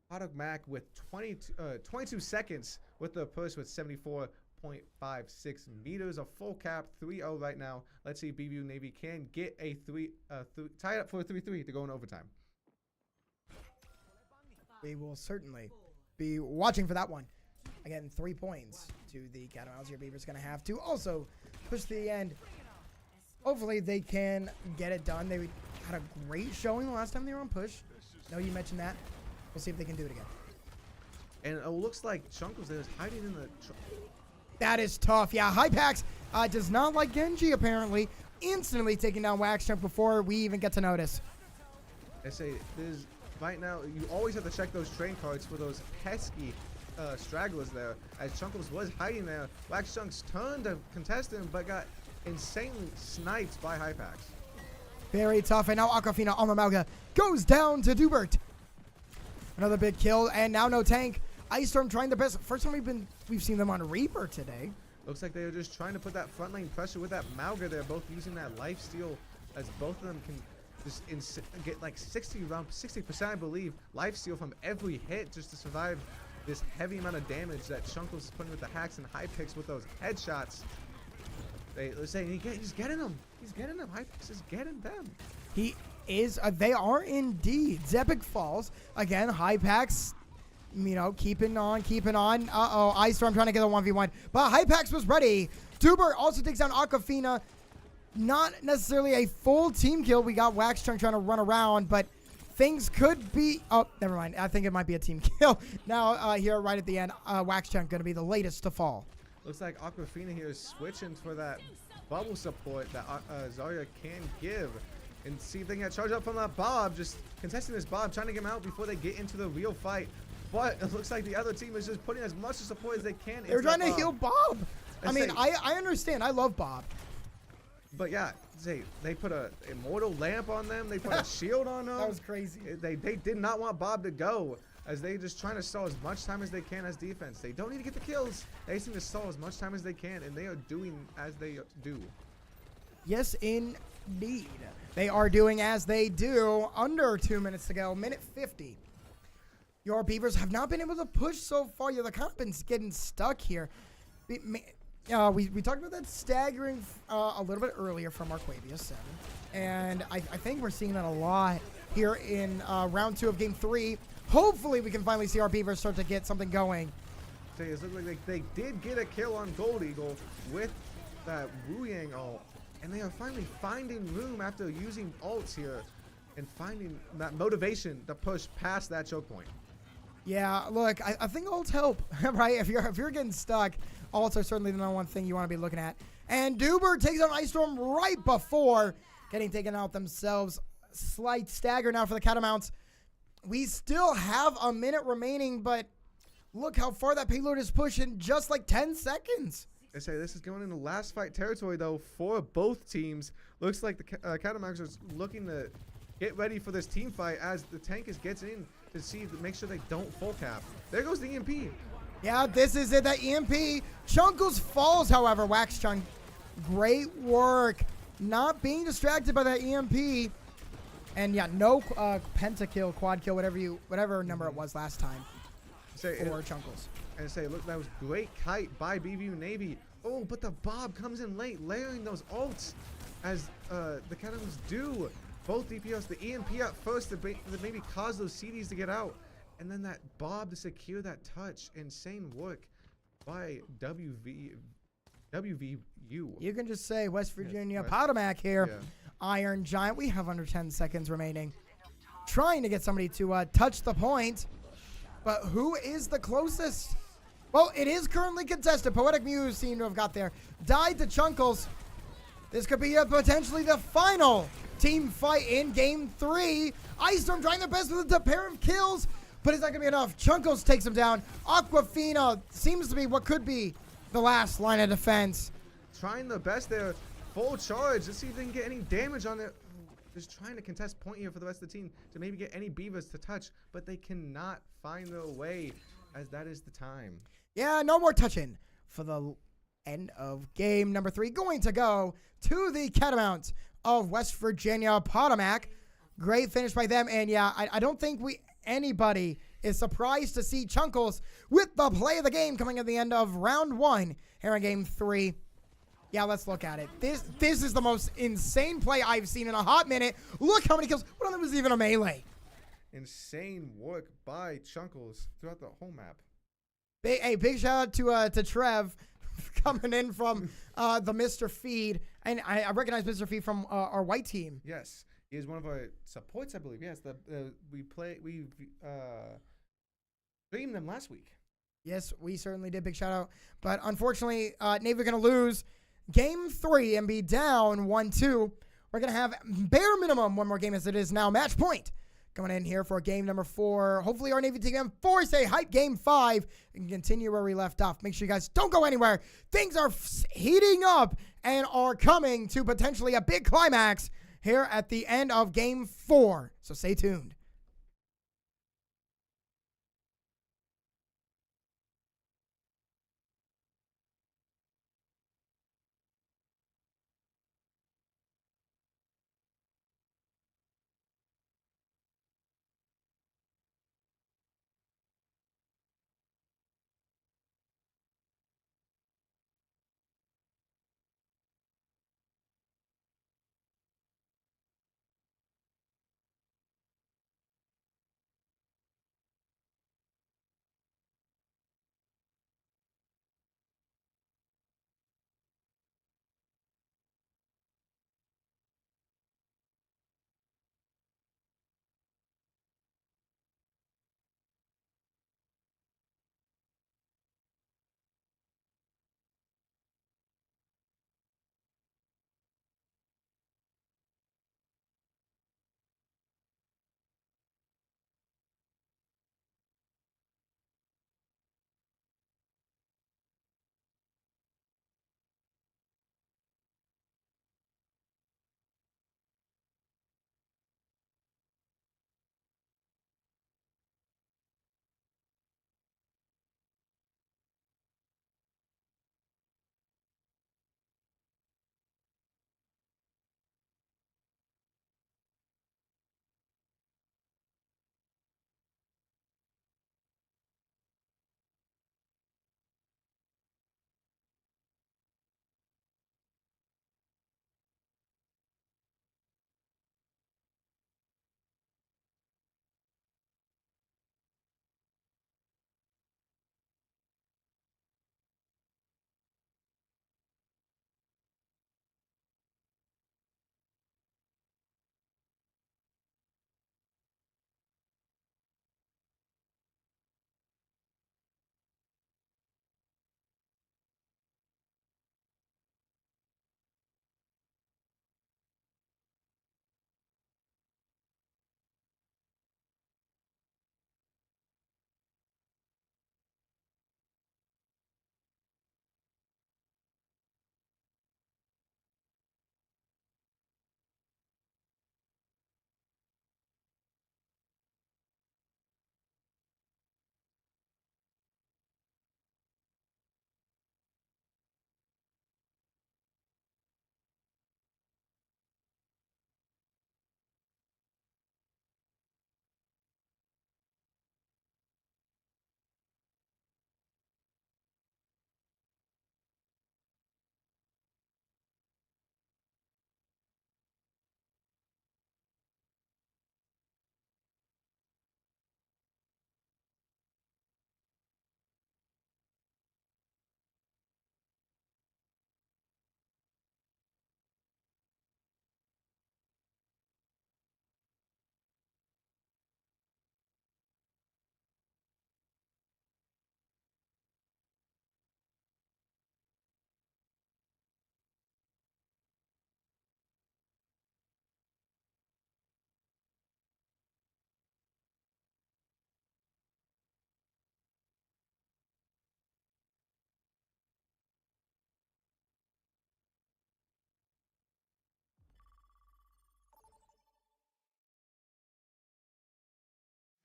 Potomac with 22 seconds with the push with 74.56 meters. A full cap, 3-0 right now. Let's see if BVU Navy can get a tie it up for a 3-3 to go in overtime. We will certainly be watching for that one. Again, 3 points to the Catamounts. Your Beavers going to have to also push to the end. Hopefully they can get it done. They had a great showing the last time they were on push. No, you mentioned that. We'll see if they can do it again. And it looks like Chunkles is hiding in the... That is tough. Yeah, Hypax does not like Genji, apparently. Instantly taking down Wax Chunk before we even get to notice. I say, there's... Right now, you always have to check those train cards for those pesky stragglers there. As Chunkles was hiding there, Wax Chunks turned to contest him, but got insanely sniped by Hypax. Very tough. And now Aquafina on the Malga goes down to Dubert. Another big kill, and now no tank. Ice Storm trying the best. First time we've seen them on Reaper today. Looks like they are just trying to put that front lane pressure with that Malga there, both using that life steal, as both of them can just get like 60% I believe, life steal from every hit just to survive this heavy amount of damage that Chunkles is putting with the hacks and high picks with those headshots. They're saying he's getting them. He's getting them. Hypix is getting them. He is. They are indeed. Zepic falls. Again, Hypax, you know, keeping on. Ice Storm trying to get a 1v1. But Hypax was ready. Duber also takes down Aquafina. Not necessarily a full team kill. We got Wax Chunk trying to run around, but things could be... Oh, never mind. I think it might be a team kill. Now, here right at the end, Wax Chunk going to be the latest to fall. Looks like Aquafina here is switching for that bubble support that Zarya can give. And see if they can get charged up from that Bob. Just contesting this Bob, trying to get him out before they get into the real fight. But it looks like the other team is just putting as much support as they can. They're trying to heal Bob. I mean, I understand. I love Bob. But yeah, they put a immortal lamp on them. They put a shield on them. That was crazy. They did not want Bob to go, as they just trying to stall as much time as they can as defense. They don't need to get the kills. They just need to stall as much time as they can, and they are doing as they do. Yes, indeed. They are doing as they do. Under 2 minutes to go. Minute 50. Your Beavers have not been able to push so far. You're kind of been getting stuck here. We talked about that staggering a little bit earlier from Arquavia 7. And I think we're seeing that a lot here in round 2 of game 3. Hopefully we can finally see our Beavers start to get something going. It looks like they did get a kill on Gold Eagle with that Wu Yang ult. And they are finally finding room after using ults here and finding that motivation to push past that choke point. Yeah, look, I think ults help, right? If you're getting stuck, ults are certainly the number one thing you want to be looking at. And Duber takes on Ice Storm right before getting taken out themselves. Slight stagger now for the Catamounts. We still have a minute remaining, but look how far that payload is pushing, just like 10 seconds. I say this is going into last fight territory, though, for both teams. Looks like the Catamounts are looking to get ready for this team fight as the tank gets in to make sure they don't full cap. There goes the EMP. Yeah, this is it, the EMP. Chunkles falls, however. Wax Chunk, great work. Not being distracted by that EMP. And yeah, no pentakill, quad kill, whatever number it was last time for Chunkles. And say, look, that was great kite by BVU Navy. Oh, but the Bob comes in late, layering those ults as the Catamounts do. Both DPS, the EMP at first to maybe cause those CDs to get out. And then that Bob to secure that touch. Insane work by WVU. You can just say West Virginia, Yes, Potomac here. Yeah. Iron Giant. We have under 10 seconds remaining. Trying to get somebody to touch the point. But who is the closest? Well, it is currently contested. Poetic Muse seem to have got there. Died to Chunkles. This could be potentially the final team fight in game 3. Ice Storm trying their best with a pair of kills, but it's not going to be enough. Chunkles takes him down. Aquafina seems to be what could be the last line of defense. Trying their best there. Full charge. Let's see if they can get any damage on it. Just trying to contest point here for the rest of the team to maybe get any Beavers to touch, but they cannot find their way as that is the time. Yeah, no more touching for the end of game number 3. Going to go to the Catamounts of West Virginia, Potomac. Great finish by them. And yeah, I don't think anybody is surprised to see Chunkles with the play of the game coming at the end of round 1 here in game 3. Yeah, let's look at it. This is the most insane play I've seen in a hot minute. Look how many kills. One of them was even a melee. Insane work by Chunkles throughout the whole map. Big shout out to Trev coming in from the Mr. Feed. And I recognize Mr. Feed from our white team. Yes, he is one of our supports, I believe. Yes, we streamed them last week. Yes, we certainly did. Big shout out. But unfortunately, Navy are going to lose game 3 and be down 1-2. We're going to have bare minimum one more game as it is now match point. Coming in here for game number 4. Hopefully our Navy team can force a hype game 5 and continue where we left off. Make sure you guys don't go anywhere. Things are heating up and are coming to potentially a big climax here at the end of game 4. So stay tuned.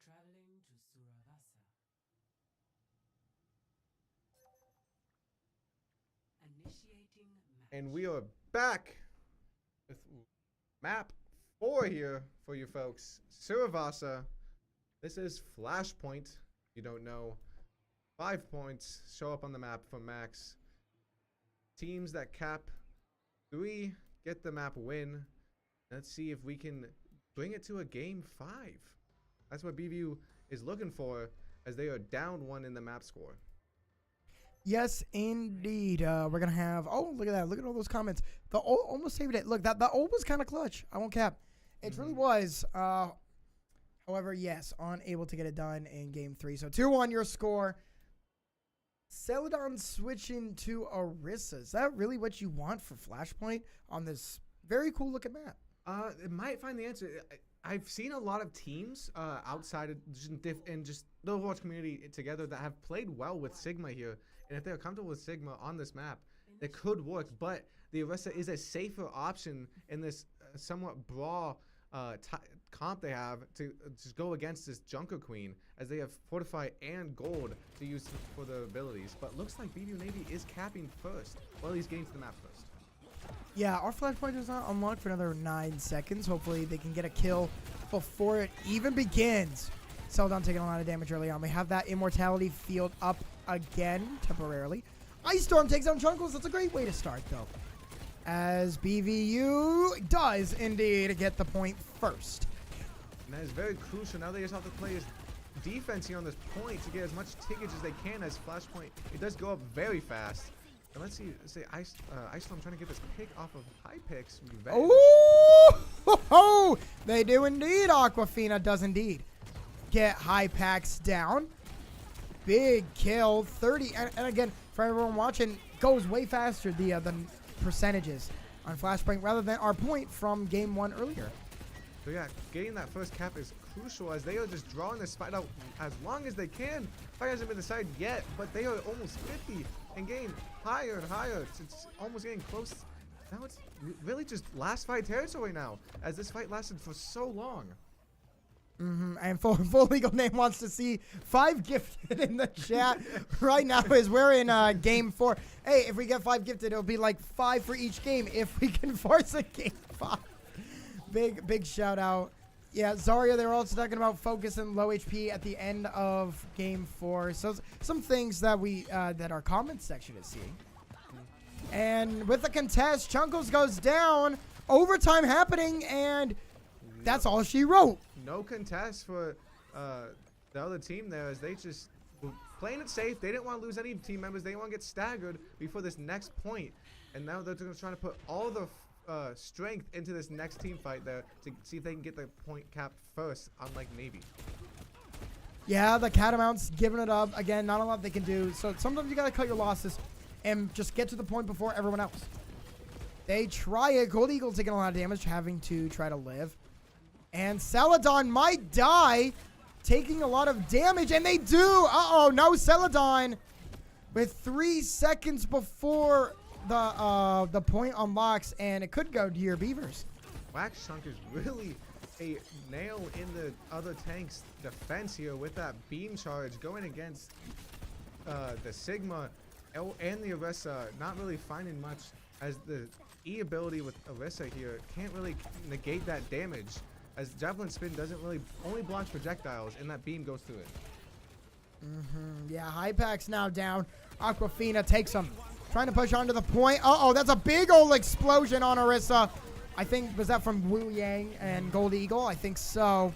Traveling to Suravasa. Initiating match. And we are back with map 4 here for you folks. Suravasa. This is Flashpoint. If you don't know, 5 points show up on the map for Max. Teams that cap 3 get the map win. Let's see if we can bring it to a game 5. That's what BVU is looking for, as they are down 1 in the map score. Yes, indeed. We're gonna have. Oh, look at that! Look at all those comments. The ult almost saved it. Look, that ult was kind of clutch. I won't cap. It really was. However, yes, unable to get it done in game 3. So 2-1 your score. Celadon switching to Orisa. Is that really what you want for Flashpoint on this very cool looking map? It might find the answer. I've seen a lot of teams outside of just the Overwatch community together that have played well with Sigma here. And if they're comfortable with Sigma on this map, it could work. But the Orisa is a safer option in this somewhat brawl comp they have to just go against this Junker Queen, as they have Fortify and Gold to use for the abilities. But looks like BVU Navy is capping first. Well, he's getting to the map first. Yeah, our Flashpoint is not unlocked for another 9 seconds. Hopefully they can get a kill before it even begins. Celadon taking a lot of damage early on. We have that Immortality field up again temporarily. Ice Storm takes down Chunkles. That's a great way to start, though, as BVU does indeed get the point first. And that is very crucial. Now they just have to play his defense here on this point to get as much tickage as they can, as Flashpoint, it does go up very fast. And let's see, Ice Storm trying to get this pick off of High Picks. Oh, they do indeed. Aquafina does indeed get High Packs down. Big kill, 30. And again, for everyone watching, goes way faster, the percentages on Flashpoint rather than our point from game 1 earlier. So yeah, getting that first cap is crucial, as they are just drawing this fight out as long as they can. Fight hasn't been decided yet, but they are almost 50 and getting higher and higher. It's almost getting close. Now it's really just last fight territory now, as this fight lasted for so long. And full legal name wants to see 5 gifted in the chat right now, as we're in game 4. Hey, if we get 5 gifted, it'll be like 5 for each game if we can force a game 5. Big shout out. Yeah, Zarya, they were also talking about focus and low HP at the end of game 4. So some things that we that our comment section is seeing. And with the contest, Chunkles goes down. Overtime happening, and that's all she wrote. No contest for the other team there, as they just were playing it safe. They didn't want to lose any team members. They didn't want to get staggered before this next point. And now they're trying to put all the strength into this next team fight there to see if they can get the point cap first, unlike Navy. Yeah, the Catamounts giving it up. Again, not a lot they can do. So sometimes you got to cut your losses and just get to the point before everyone else. They try it. Gold Eagle taking a lot of damage, having to try to live. And Celadon might die, taking a lot of damage, and they do. Uh-oh, no, Celadon with 3 seconds before the point unlocks, and it could go to your Beavers. Wax Chunk is really a nail in the other tank's defense here with that beam charge going against the Sigma and the Orisa, not really finding much, as the E ability with Orisa here can't really negate that damage, as Javelin Spin doesn't really, only blocks projectiles, and that beam goes through it. Yeah, Hypax now down. Aquafina takes him. Trying to push onto the point. Uh-oh, that's a big old explosion on Orisa. I think, was that from Wu Yang and Gold Eagle? I think so.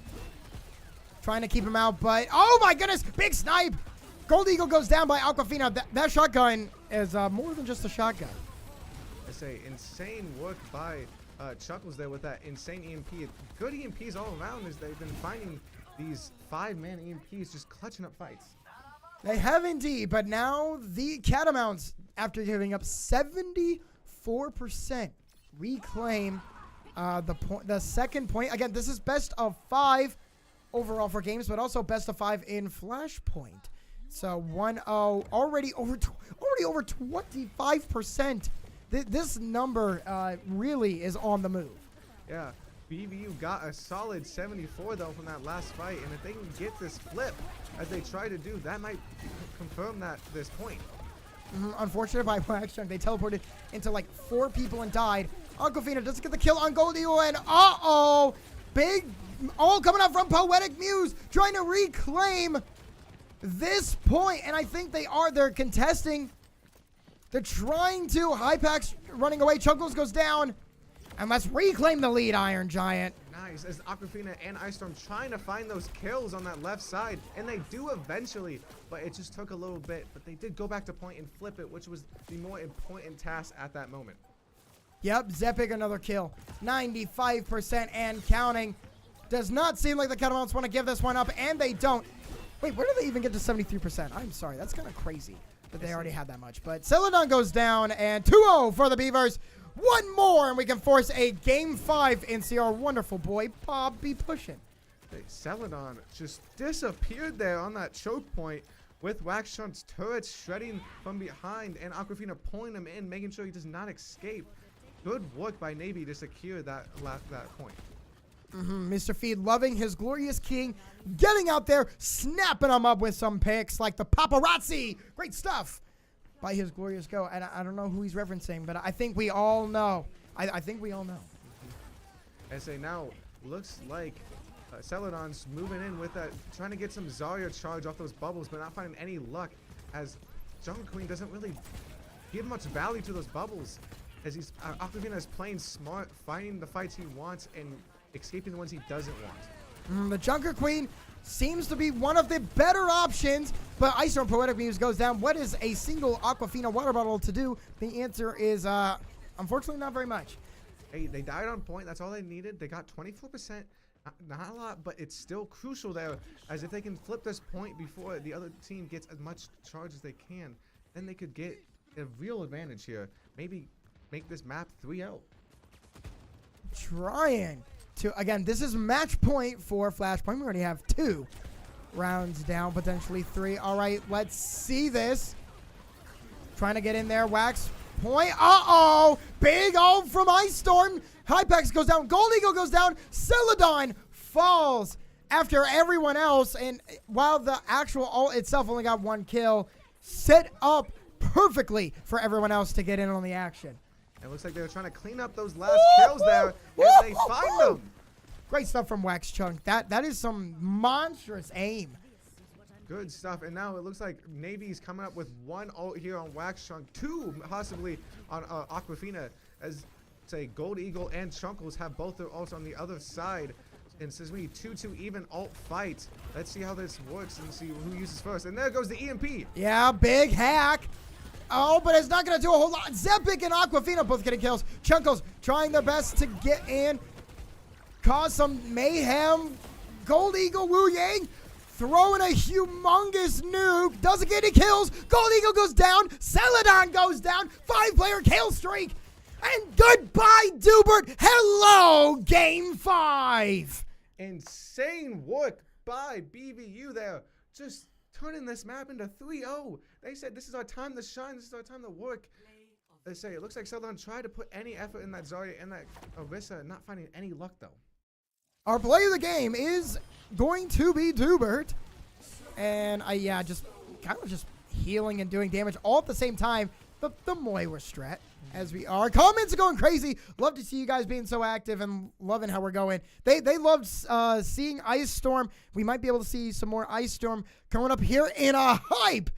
Trying to keep him out, but, oh my goodness, big snipe. Gold Eagle goes down by Aquafina. That shotgun is more than just a shotgun. I say insane work by Chuckles there with that insane EMP. Good EMPs all around, as they've been finding these 5-man EMPs just clutching up fights. They have indeed, but now the Catamounts, after giving up 74%, reclaim the second point. Again, this is best of 5 overall for games, but also best of 5 in Flashpoint. So 1-0, already over 25%. This number really is on the move. Yeah, BVU got a solid 74 though from that last fight, and if they can get this flip as they try to do, that might confirm this point. Unfortunate by Wax Chunk, they teleported into like 4 people and died. Aquafina doesn't get the kill on Gold Eagle, and uh-oh! Big all coming up from Poetic Muse, trying to reclaim this point, and I think they're contesting. They're trying to. Hypax running away. Chunkles goes down. And let's reclaim the lead, Iron Giant. Nice, as Aquafina and Ice Storm trying to find those kills on that left side, and they do eventually, but it just took a little bit. But they did go back to point and flip it, which was the more important task at that moment. Yep, Zepic another kill. 95% and counting. Does not seem like the Catamounts want to give this one up, and they don't. Wait, where did they even get to 73%? I'm sorry, that's kind of crazy that they already had that much. But Celadon goes down, and 2-0 for the Beavers. One more, and we can force a Game 5 and see our wonderful boy, Bob, be pushing. Celadon just disappeared there on that choke point with Wax Chunk's turrets shredding from behind and Aquafina pulling him in, making sure he does not escape. Good work by Navy to secure that point. Mr. Feed loving his glorious king, getting out there, snapping him up with some picks like the paparazzi. Great stuff by his glorious go. And I don't know who he's referencing, but I think we all know. I think we all know. I say now, looks like Celadon's moving in with that, trying to get some Zarya charge off those bubbles, but not finding any luck as Jungle Queen doesn't really give much value to those bubbles. As Aquafina is playing smart, finding the fights he wants and escaping the ones he doesn't want. The Junker Queen seems to be one of the better options, but Ice Storm Poetic Muse goes down. What is a single Aquafina water bottle to do? The answer is, unfortunately, not very much. Hey, they died on point. That's all they needed. They got 24%. Not a lot, but it's still crucial there, as if they can flip this point before the other team gets as much charge as they can, then they could get a real advantage here. Maybe make this map 3-0. Trying to, again, this is match point for Flashpoint. We already have 2 rounds down, potentially 3. All right, let's see this. Trying to get in there, Wax point. Uh-oh, big ult from Ice Storm. Hypex goes down, Gold Eagle goes down, Celadon falls after everyone else, and while the actual ult itself only got 1 kill, set up perfectly for everyone else to get in on the action. It looks like they were trying to clean up those last kills there, and they find them. Great stuff from Wax Chunk. That is some monstrous aim. Good stuff. And now it looks like Navy's coming up with 1 ult here on Wax Chunk, 2 possibly on Aquafina, as say Gold Eagle and Chunkles have both their ults on the other side. And says we need 2-2 even ult fight. Let's see how this works and see who uses first. And there goes the EMP. Yeah, big hack. Oh, but it's not going to do a whole lot. Zepic and Aquafina both getting kills. Chunkles trying their best to get in, cause some mayhem. Gold Eagle Wu Yang throwing a humongous nuke. Doesn't get any kills. Gold Eagle goes down. Celadon goes down. 5-player kill streak. And goodbye, Dubert. Hello, Game 5. Insane work by BVU there. Just turning this map into 3-0. They said this is our time to shine. This is our time to work. They say it looks like Celadon tried to put any effort in that Zarya and that Orisa, not finding any luck though. Our play of the game is going to be Dubert. And yeah, just kind of just healing and doing damage all at the same time. The Moira strat, as we are. Comments are going crazy. Love to see you guys being so active and loving how we're going. They loved seeing Ice Storm. We might be able to see some more Ice Storm coming up here in a hype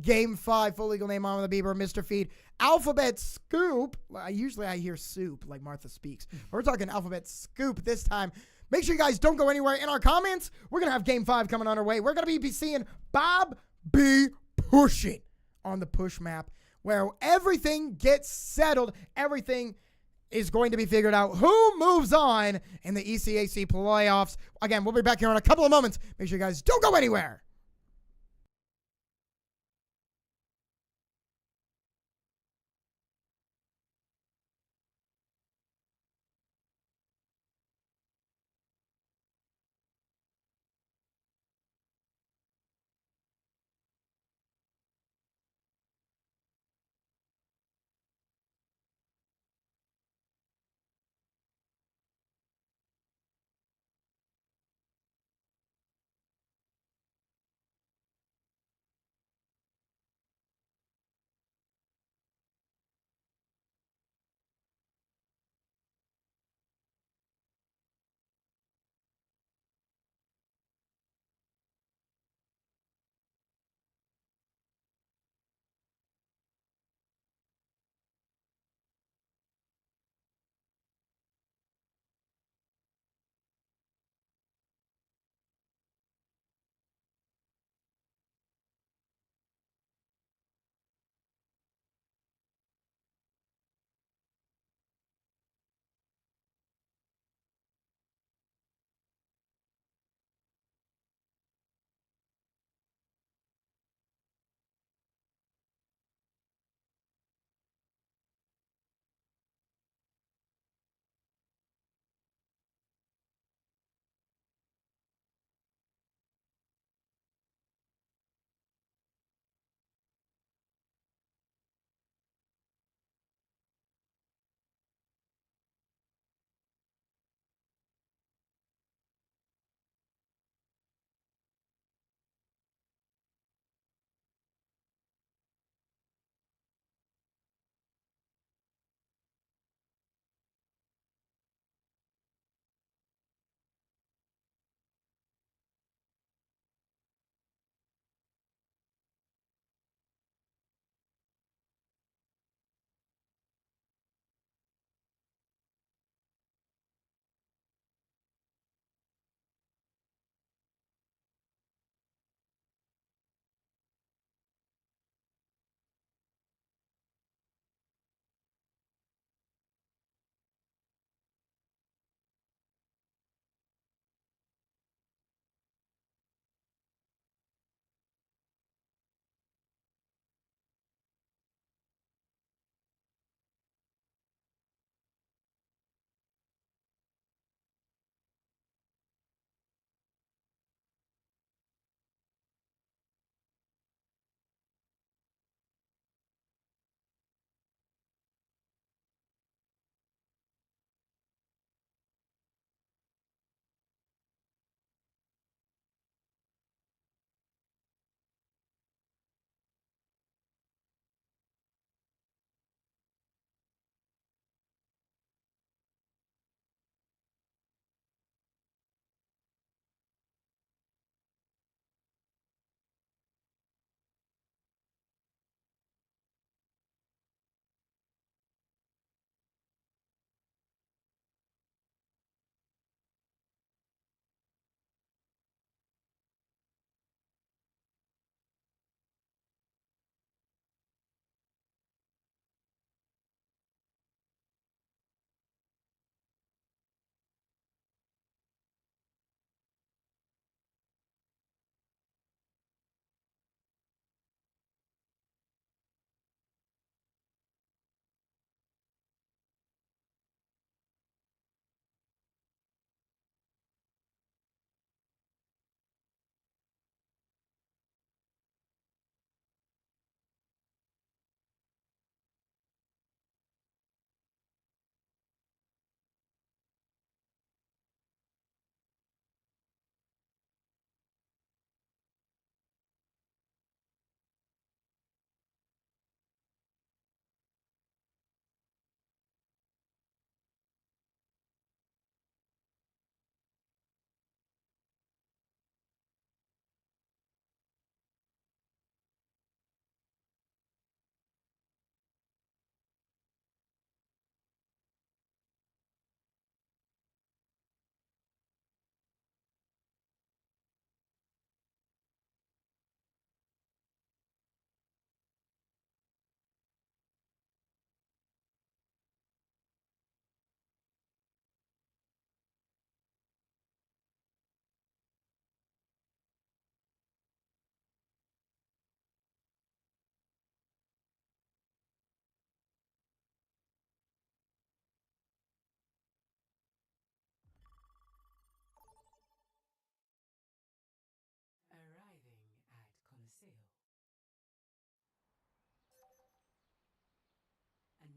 Game 5. Full legal name on the Bieber, Mr. Feed. Alphabet Scoop. Usually I hear soup like Martha Speaks. We're talking Alphabet Scoop this time. Make sure you guys don't go anywhere. In our comments, we're going to have Game 5 coming on our way. We're going to be seeing Bob be pushing on the push map, where everything gets settled. Everything is going to be figured out. Who moves on in the ECAC playoffs? Again, we'll be back here in a couple of moments. Make sure you guys don't go anywhere.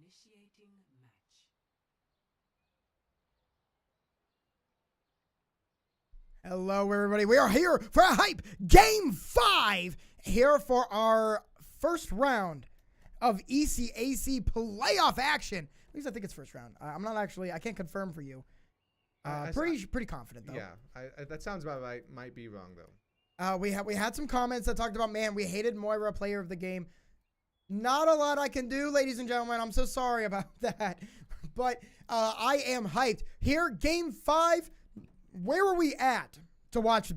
Initiating match. Hello, everybody. We are here for a hype Game 5 here for our first round of ECAC playoff action. At least I think it's first round. I'm not actually, I can't confirm for you. Pretty confident, though. Yeah, that sounds about right. Might be wrong, though. We had some comments that talked about, man, we hated Moira, player of the game. Not a lot I can do, ladies and gentlemen. I'm so sorry about that. But I am hyped. Here, Game 5. Where are we at to watch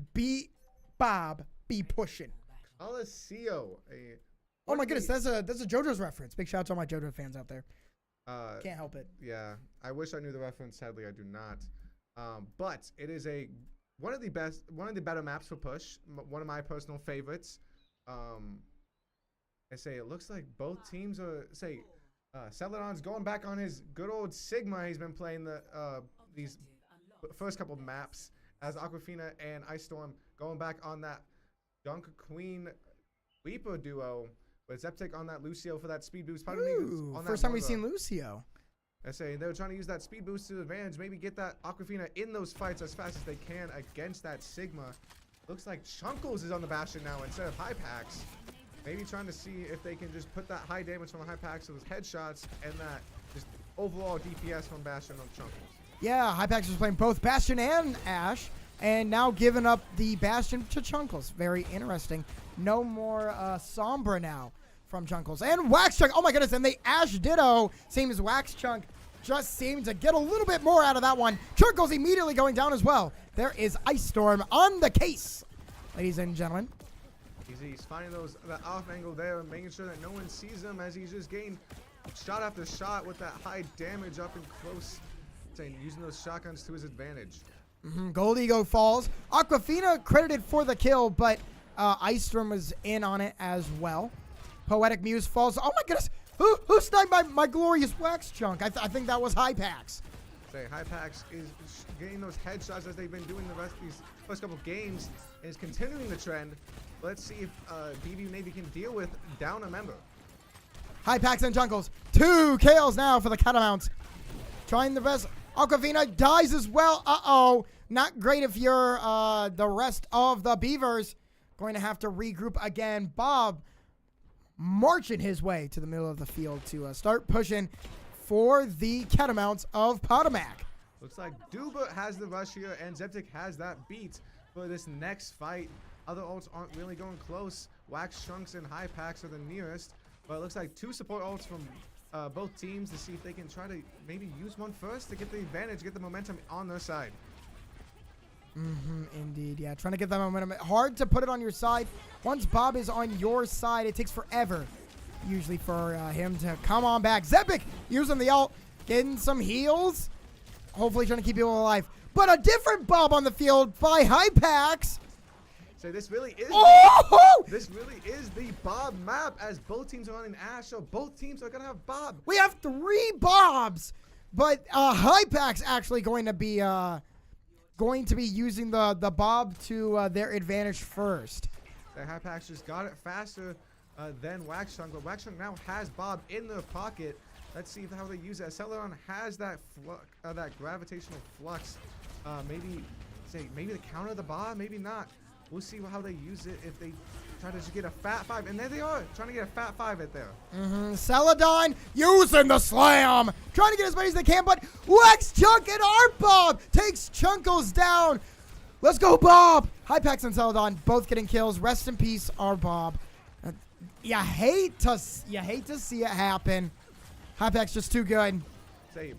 Bob be pushing? Coliseum. Oh my goodness, that's a JoJo's reference. Big shout out to all my JoJo fans out there. Can't help it. Yeah, I wish I knew the reference. Sadly, I do not. But it is one of the better maps for push. One of my personal favorites. I say it looks like both teams are Celadon's going back on his good old Sigma. He's been playing these first couple of maps as Aquafina and Ice Storm going back on that Dunk Queen Weeper duo with Zeptic on that Lucio for that speed boost. Ooh, on first time we've seen Lucio. I say they were trying to use that speed boost to advantage, maybe get that Aquafina in those fights as fast as they can against that Sigma. Looks like Chunkles is on the Bastion now instead of Hypax. Maybe trying to see if they can just put that high damage from the Hypax with headshots and that just overall DPS from Bastion on Chunkles. Yeah, Hypax was playing both Bastion and Ashe, and now giving up the Bastion to Chunkles. Very interesting. No more Sombra now from Chunkles. And Wax Chunk, oh my goodness, and the Ashe Ditto, same as Wax Chunk, just seemed to get a little bit more out of that one. Chunkles immediately going down as well. There is Ice Storm on the case, ladies and gentlemen. He's finding that off angle there and making sure that no one sees him as he's just getting shot after shot with that high damage up and close. Using those shotguns to his advantage. Gold Ego falls. Aquafina credited for the kill, but Ice Storm was in on it as well. Poetic Muse falls. Oh my goodness. Who sniped my glorious Wax Chunk? I think that was Hypax. Hypax is getting those headshots as they've been doing the rest of these first couple games and is continuing the trend. Let's see if BEAVERWATCH Navy can deal with down a member. Hypax and Chunkles. 2 kills now for the Catamounts. Trying the best. Aquafina dies as well. Uh-oh. Not great if you're the rest of the Beavers. Going to have to regroup again. Bob marching his way to the middle of the field to start pushing for the Catamounts of Potomac. Looks like Duba has the rush here and Zeptic has that beat for this next fight. Other ults aren't really going close. Wax Chunks and Hypax are the nearest. But it looks like 2 support ults from both teams to see if they can try to maybe use one first to get the advantage, get the momentum on their side. Indeed, yeah. Trying to get that momentum. Hard to put it on your side. Once Bob is on your side, it takes forever usually for him to come on back. Zepic using the ult, getting some heals. Hopefully trying to keep people alive. But a different Bob on the field by Hypax. So this really is this really is the Bob map as both teams are running Ashe, so both teams are gonna have Bob. We have 3 Bobs, but Hypax actually going to be using the Bob to their advantage first. The Hypax just got it faster than Wax Chunk, but Wax Chunk now has Bob in their pocket. Let's see how they use that. Celadon has that that gravitational flux. Maybe the counter the Bob, maybe not. We'll see how they use it if they try to just get a fat 5. And there they are, trying to get a fat 5 at there. Celadon using the slam. Trying to get as many as they can, but Wax Chunk and our Bob takes Chunkles down. Let's go, Bob. Hypax and Celadon both getting kills. Rest in peace, our Bob. You hate to see it happen. Hypax just too good.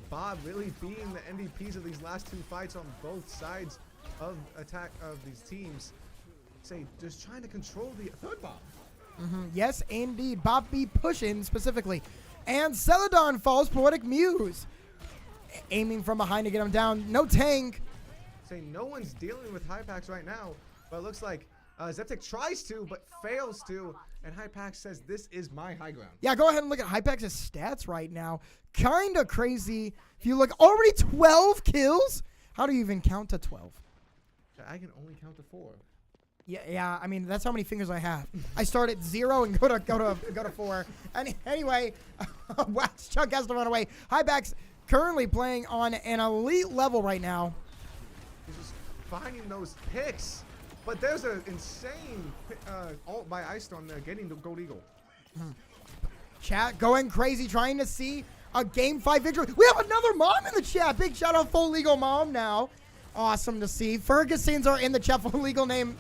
Bob really being the MVPs of these last 2 fights on both sides of attack of these teams. Just trying to control the 3rd Bob. Yes, indeed. Bob be pushing specifically. And Celadon falls. Poetic Muse aiming from behind to get him down. No tank. No one's dealing with Hypax right now, but it looks like Zeptic tries to, but fails to, and Hypax says, this is my high ground. Yeah, go ahead and look at Hypax's stats right now. Kind of crazy. If you look, already 12 kills. How do you even count to 12? I can only count to 4. Yeah. I mean, that's how many fingers I have. I start at 0 and go to 4. And anyway, Wax Chunk has to run away. Hypax currently playing on an elite level right now. He's just finding those picks. But there's an insane ult by Ice Storm there, getting the Gold Eagle. Chat going crazy, trying to see a Game 5 victory. We have another mom in the chat. Big shout out, Full Legal Mom now. Awesome to see. Fergusons are in the chat. Full Legal name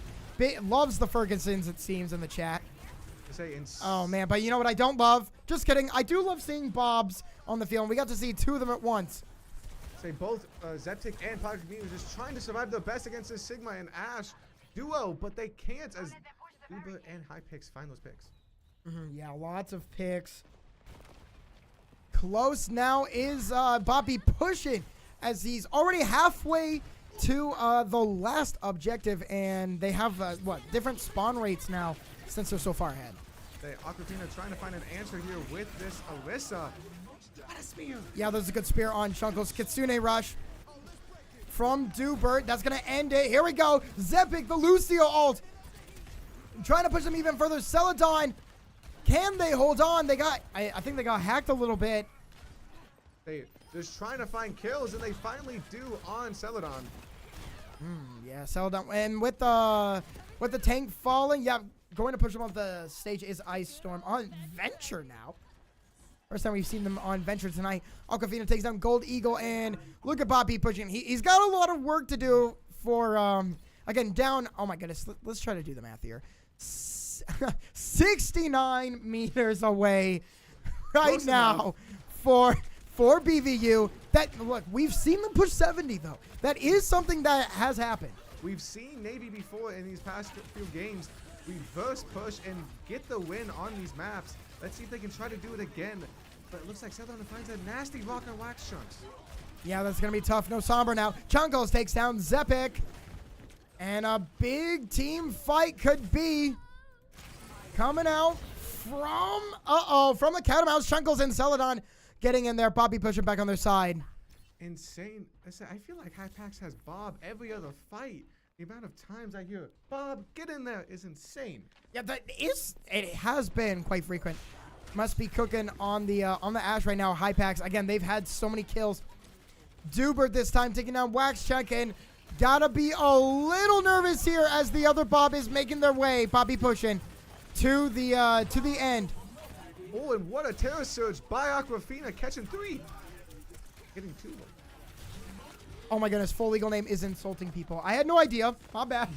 loves the Fergusons, it seems, in the chat. Oh, man. But you know what I don't love? Just kidding. I do love seeing Bobs on the field. And we got to see two of them at once. Both Zeptic and Potomac are just trying to survive the best against this Sigma and Ash duo, but they can't as Uber and Hypix find those picks. Yeah, lots of picks. Close now is Bobby pushing as he's already halfway to the last objective, and they have different spawn rates now since they're so far ahead. Aquafina trying to find an answer here with this Alyssa. What a spear! Yeah, there's a good spear on Chunkles. Kitsune Rush from Dubert. That's gonna end it. Here we go. Zepik, the Lucio ult, trying to push them even further. Celadon, can they hold on? They got, I think they got hacked a little bit. They're just trying to find kills, and they finally do on Celadon. Yeah, Celadon, and with the tank falling, yeah, going to push them off the stage is Ice Storm on Venture now. First time we've seen them on Venture tonight. Aquafina takes down Gold Eagle, and look at Bobby pushing. He's got a lot of work to do for, again, down, oh my goodness, let's try to do the math here. 69 meters away right Close now for BVU. Look, we've seen them push 70, though. That is something that has happened. We've seen Navy before in these past few games reverse push and get the win on these maps. Let's see if they can try to do it again. But it looks like Celadon finds a nasty rock on Wax Chunks. Yeah, that's going to be tough. No Sombra now. Chunkles takes down Zepik. And a big team fight could be coming out from the Catamounts. Chunkles and Celadon getting in there. Bobby pushing back on their side. Insane. I feel like Hypax has Bob every other fight. The amount of times I hear, Bob, get in there, is insane. Yeah, it has been quite frequent. Must be cooking on the Ash right now. Hypax, again, they've had so many kills. Dubert this time taking down Wax Chuck, and gotta be a little nervous here as the other Bob is making their way. Bobby pushing to the end. Oh, and what a terror surge by Aquafina, catching 3. Getting 2. Oh my goodness, full legal name is insulting people. I had no idea. My bad.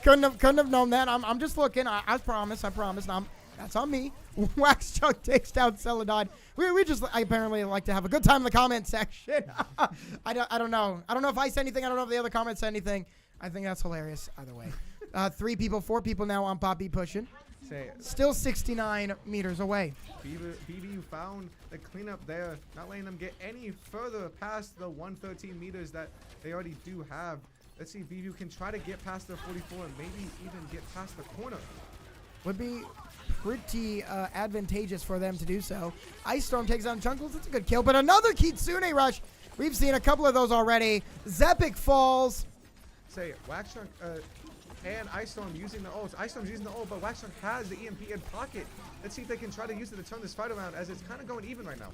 couldn't have known that. I'm just looking. I promise. That's on me. Wax Chuck takes down Celadon. We just apparently like to have a good time in the comment section. I don't know. I don't know if I said anything. I don't know if the other comments said anything. I think that's hilarious either way. 4 people now on Poppy pushing. Still 69 meters away. BVU found the cleanup there, not letting them get any further past the 113 meters that they already do have. Let's see if BVU can try to get past the 44 and maybe even get past the corner. Would be pretty advantageous for them to do so. Ice Storm takes down Chunkles. That's a good kill, but another Kitsune Rush. We've seen a couple of those already. Zepik falls. Wax Chunk and Ice Storm using the ult. Ice Storm's using the ult, but Wax Chunk has the EMP in pocket. Let's see if they can try to use it to turn this fight around, as it's kind of going even right now.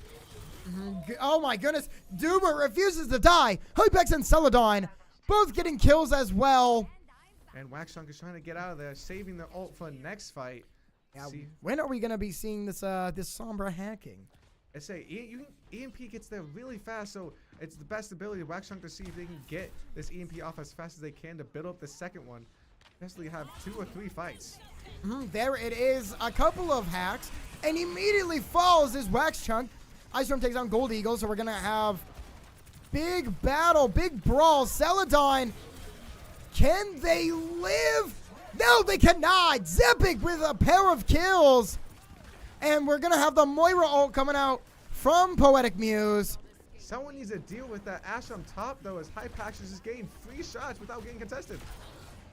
Oh my goodness. Duber refuses to die. Hypex and Celadon both getting kills as well. And Wax Chunk is trying to get out of there, saving the ult for next fight. Yeah, when are we going to be seeing this Sombra hacking? EMP gets there really fast, so it's the best ability of Wax Chunk to see if they can get this EMP off as fast as they can to build up the second one. Especially have 2 or 3 fights. There it is, a couple of hacks, and immediately falls is Wax Chunk. Ice Storm takes down Gold Eagle, so we're gonna have big battle, big brawl. Celadon, can they live? No, they cannot. Zepik with a pair of kills, and we're gonna have the Moira ult coming out from Poetic Muse. Someone needs to deal with that Ash on top, though, as Hypax is just getting 3 shots without getting contested.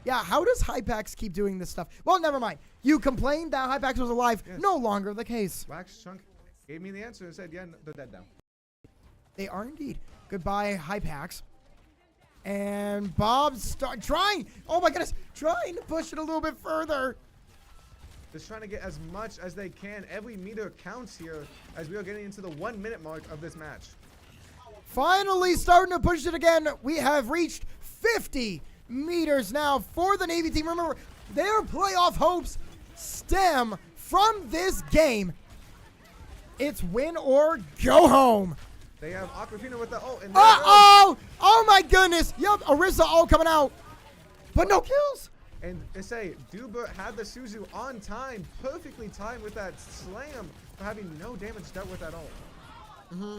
Yeah, how does Hypax keep doing this stuff? Well, never mind. You complained that Hypax was alive. Yes. No longer the case. Wax Chunk gave me the answer and said, yeah, they're dead now. They are indeed. Goodbye, Hypax. And Bob trying. Oh my goodness. Trying to push it a little bit further. just trying to get as much as they can. Every meter counts here as we are getting into the 1 minute mark of this match. Finally starting to push it again. We have reached 50 meters now for the Navy team. Remember, their playoff hopes stem from this game. It's win or go home. They have Aquafina with the ult. And Uh-oh! Oh my goodness. Yep, Orisa all coming out. But no kills. And they say Duber had the Suzu on time, perfectly timed with that slam, for having no damage dealt with at all.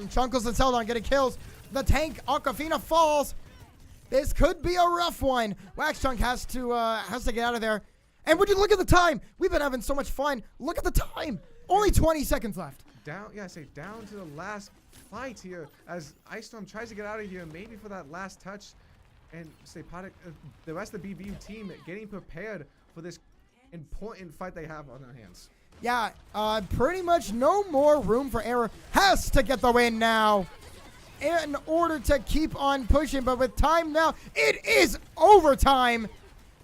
Chunkles and Celdon getting kills. The tank Aquafina falls. This could be a rough one. Wax Chunk has to get out of there. And would you look at the time? We've been having so much fun. Look at the time. Only 20 seconds left. Down to the last fight here as Ice Storm tries to get out of here, maybe for that last touch. And say the rest of the BVU team getting prepared for this important fight they have on their hands. Yeah, pretty much no more room for error. Has to get the win now in order to keep on pushing. But with time now, it is overtime.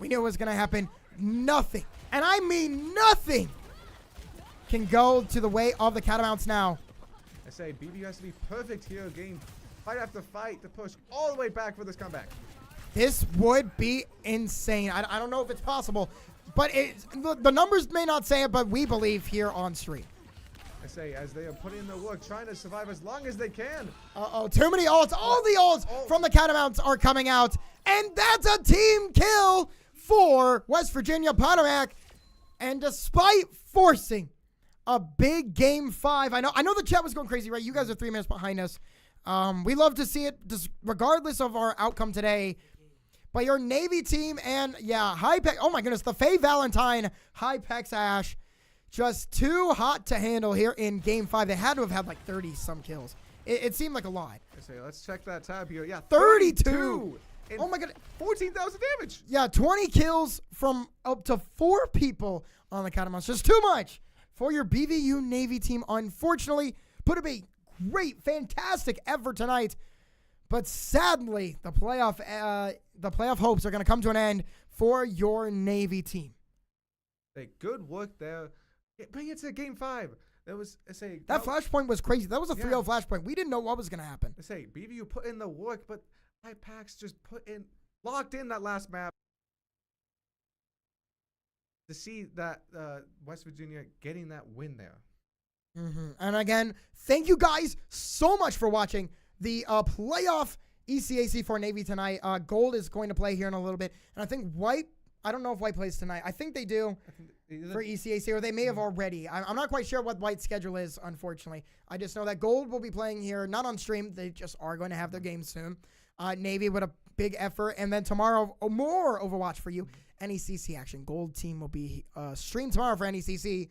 We knew it was going to happen. Nothing, and I mean nothing, can go to the way of the Catamounts now. I say BVU has to be perfect here, getting fight after fight to push all the way back for this comeback. This would be insane. I don't know if it's possible, but the numbers may not say it, but we believe here on stream. I say as they are putting in the work, trying to survive as long as they can. Uh-oh, too many ults. All the ults from the Catamounts are coming out, and that's a team kill for West Virginia Potomac. And despite forcing a big game 5, I know the chat was going crazy, right? You guys are 3 minutes behind us. We love to see it, just regardless of our outcome today. But your Navy team and, yeah, Hypex, oh my goodness, the Faye Valentine, Hypex Ash, just too hot to handle here in game 5. They had to have had like 30-some kills. It seemed like a lot. I say, let's check that tab here. Yeah, 32. Oh my god, 14,000 damage. Yeah, 20 kills from up to 4 people on the Catamounts. Just too much for your BVU Navy team. Unfortunately, put up a great, fantastic effort tonight. But sadly, the playoff hopes are going to come to an end for your Navy team. Hey, good work there. Bring it to game 5. That was, I say, that flashpoint was crazy. That was a 3-0 flashpoint. We didn't know what was going to happen. I say, BVU put in the work, but Hypex just locked in that last map to see that West Virginia getting that win there. And again, thank you guys so much for watching the playoff ECAC for Navy tonight. Gold is going to play here in a little bit. And I think White, I don't know if White plays tonight. I think they do for ECAC, or they may have already. I'm not quite sure what White's schedule is, unfortunately. I just know that Gold will be playing here, not on stream. They just are going to have their game soon. Navy with a big effort. And then tomorrow, more Overwatch for you. NECC action. Gold team will be streamed tomorrow for NECC.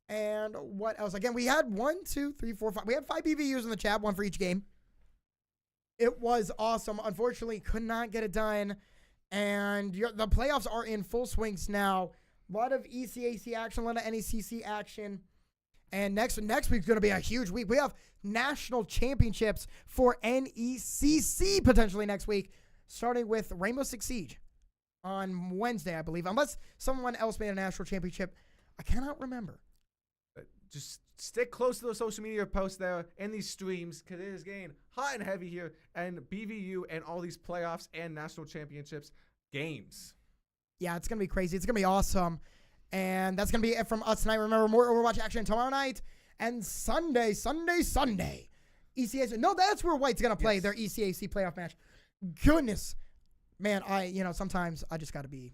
And what else? Again, we had 1, 2, 3, 4, 5. We had 5 BVUs in the chat, 1 for each game. It was awesome. Unfortunately, could not get it done. And the playoffs are in full swings now. A lot of ECAC action, a lot of NECC action. And next week's going to be a huge week. We have national championships for NECC potentially next week, starting with Rainbow Six Siege on Wednesday, I believe. Unless someone else made a national championship. I cannot remember. Just stick close to the social media posts there and these streams, because it is getting hot and heavy here, and BVU and all these playoffs and national championships games. Yeah, it's going to be crazy. It's going to be awesome. And that's going to be it from us tonight. Remember, more Overwatch action tomorrow night and Sunday. ECAC. No, that's where White's going to play their ECAC playoff match. Goodness. Man, sometimes I just got to be...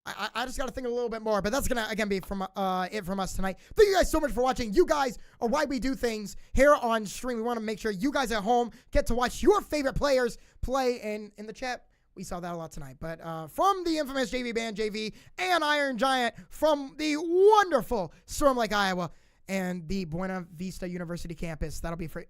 I just got to think a little bit more, but that's going to, again, be from it from us tonight. Thank you guys so much for watching. You guys are why we do things here on stream. We want to make sure you guys at home get to watch your favorite players play, and in the chat, we saw that a lot tonight. But from the infamous JV Band, JV, and Iron Giant, from the wonderful Storm Lake, Iowa, and the Buena Vista University campus, that'll be for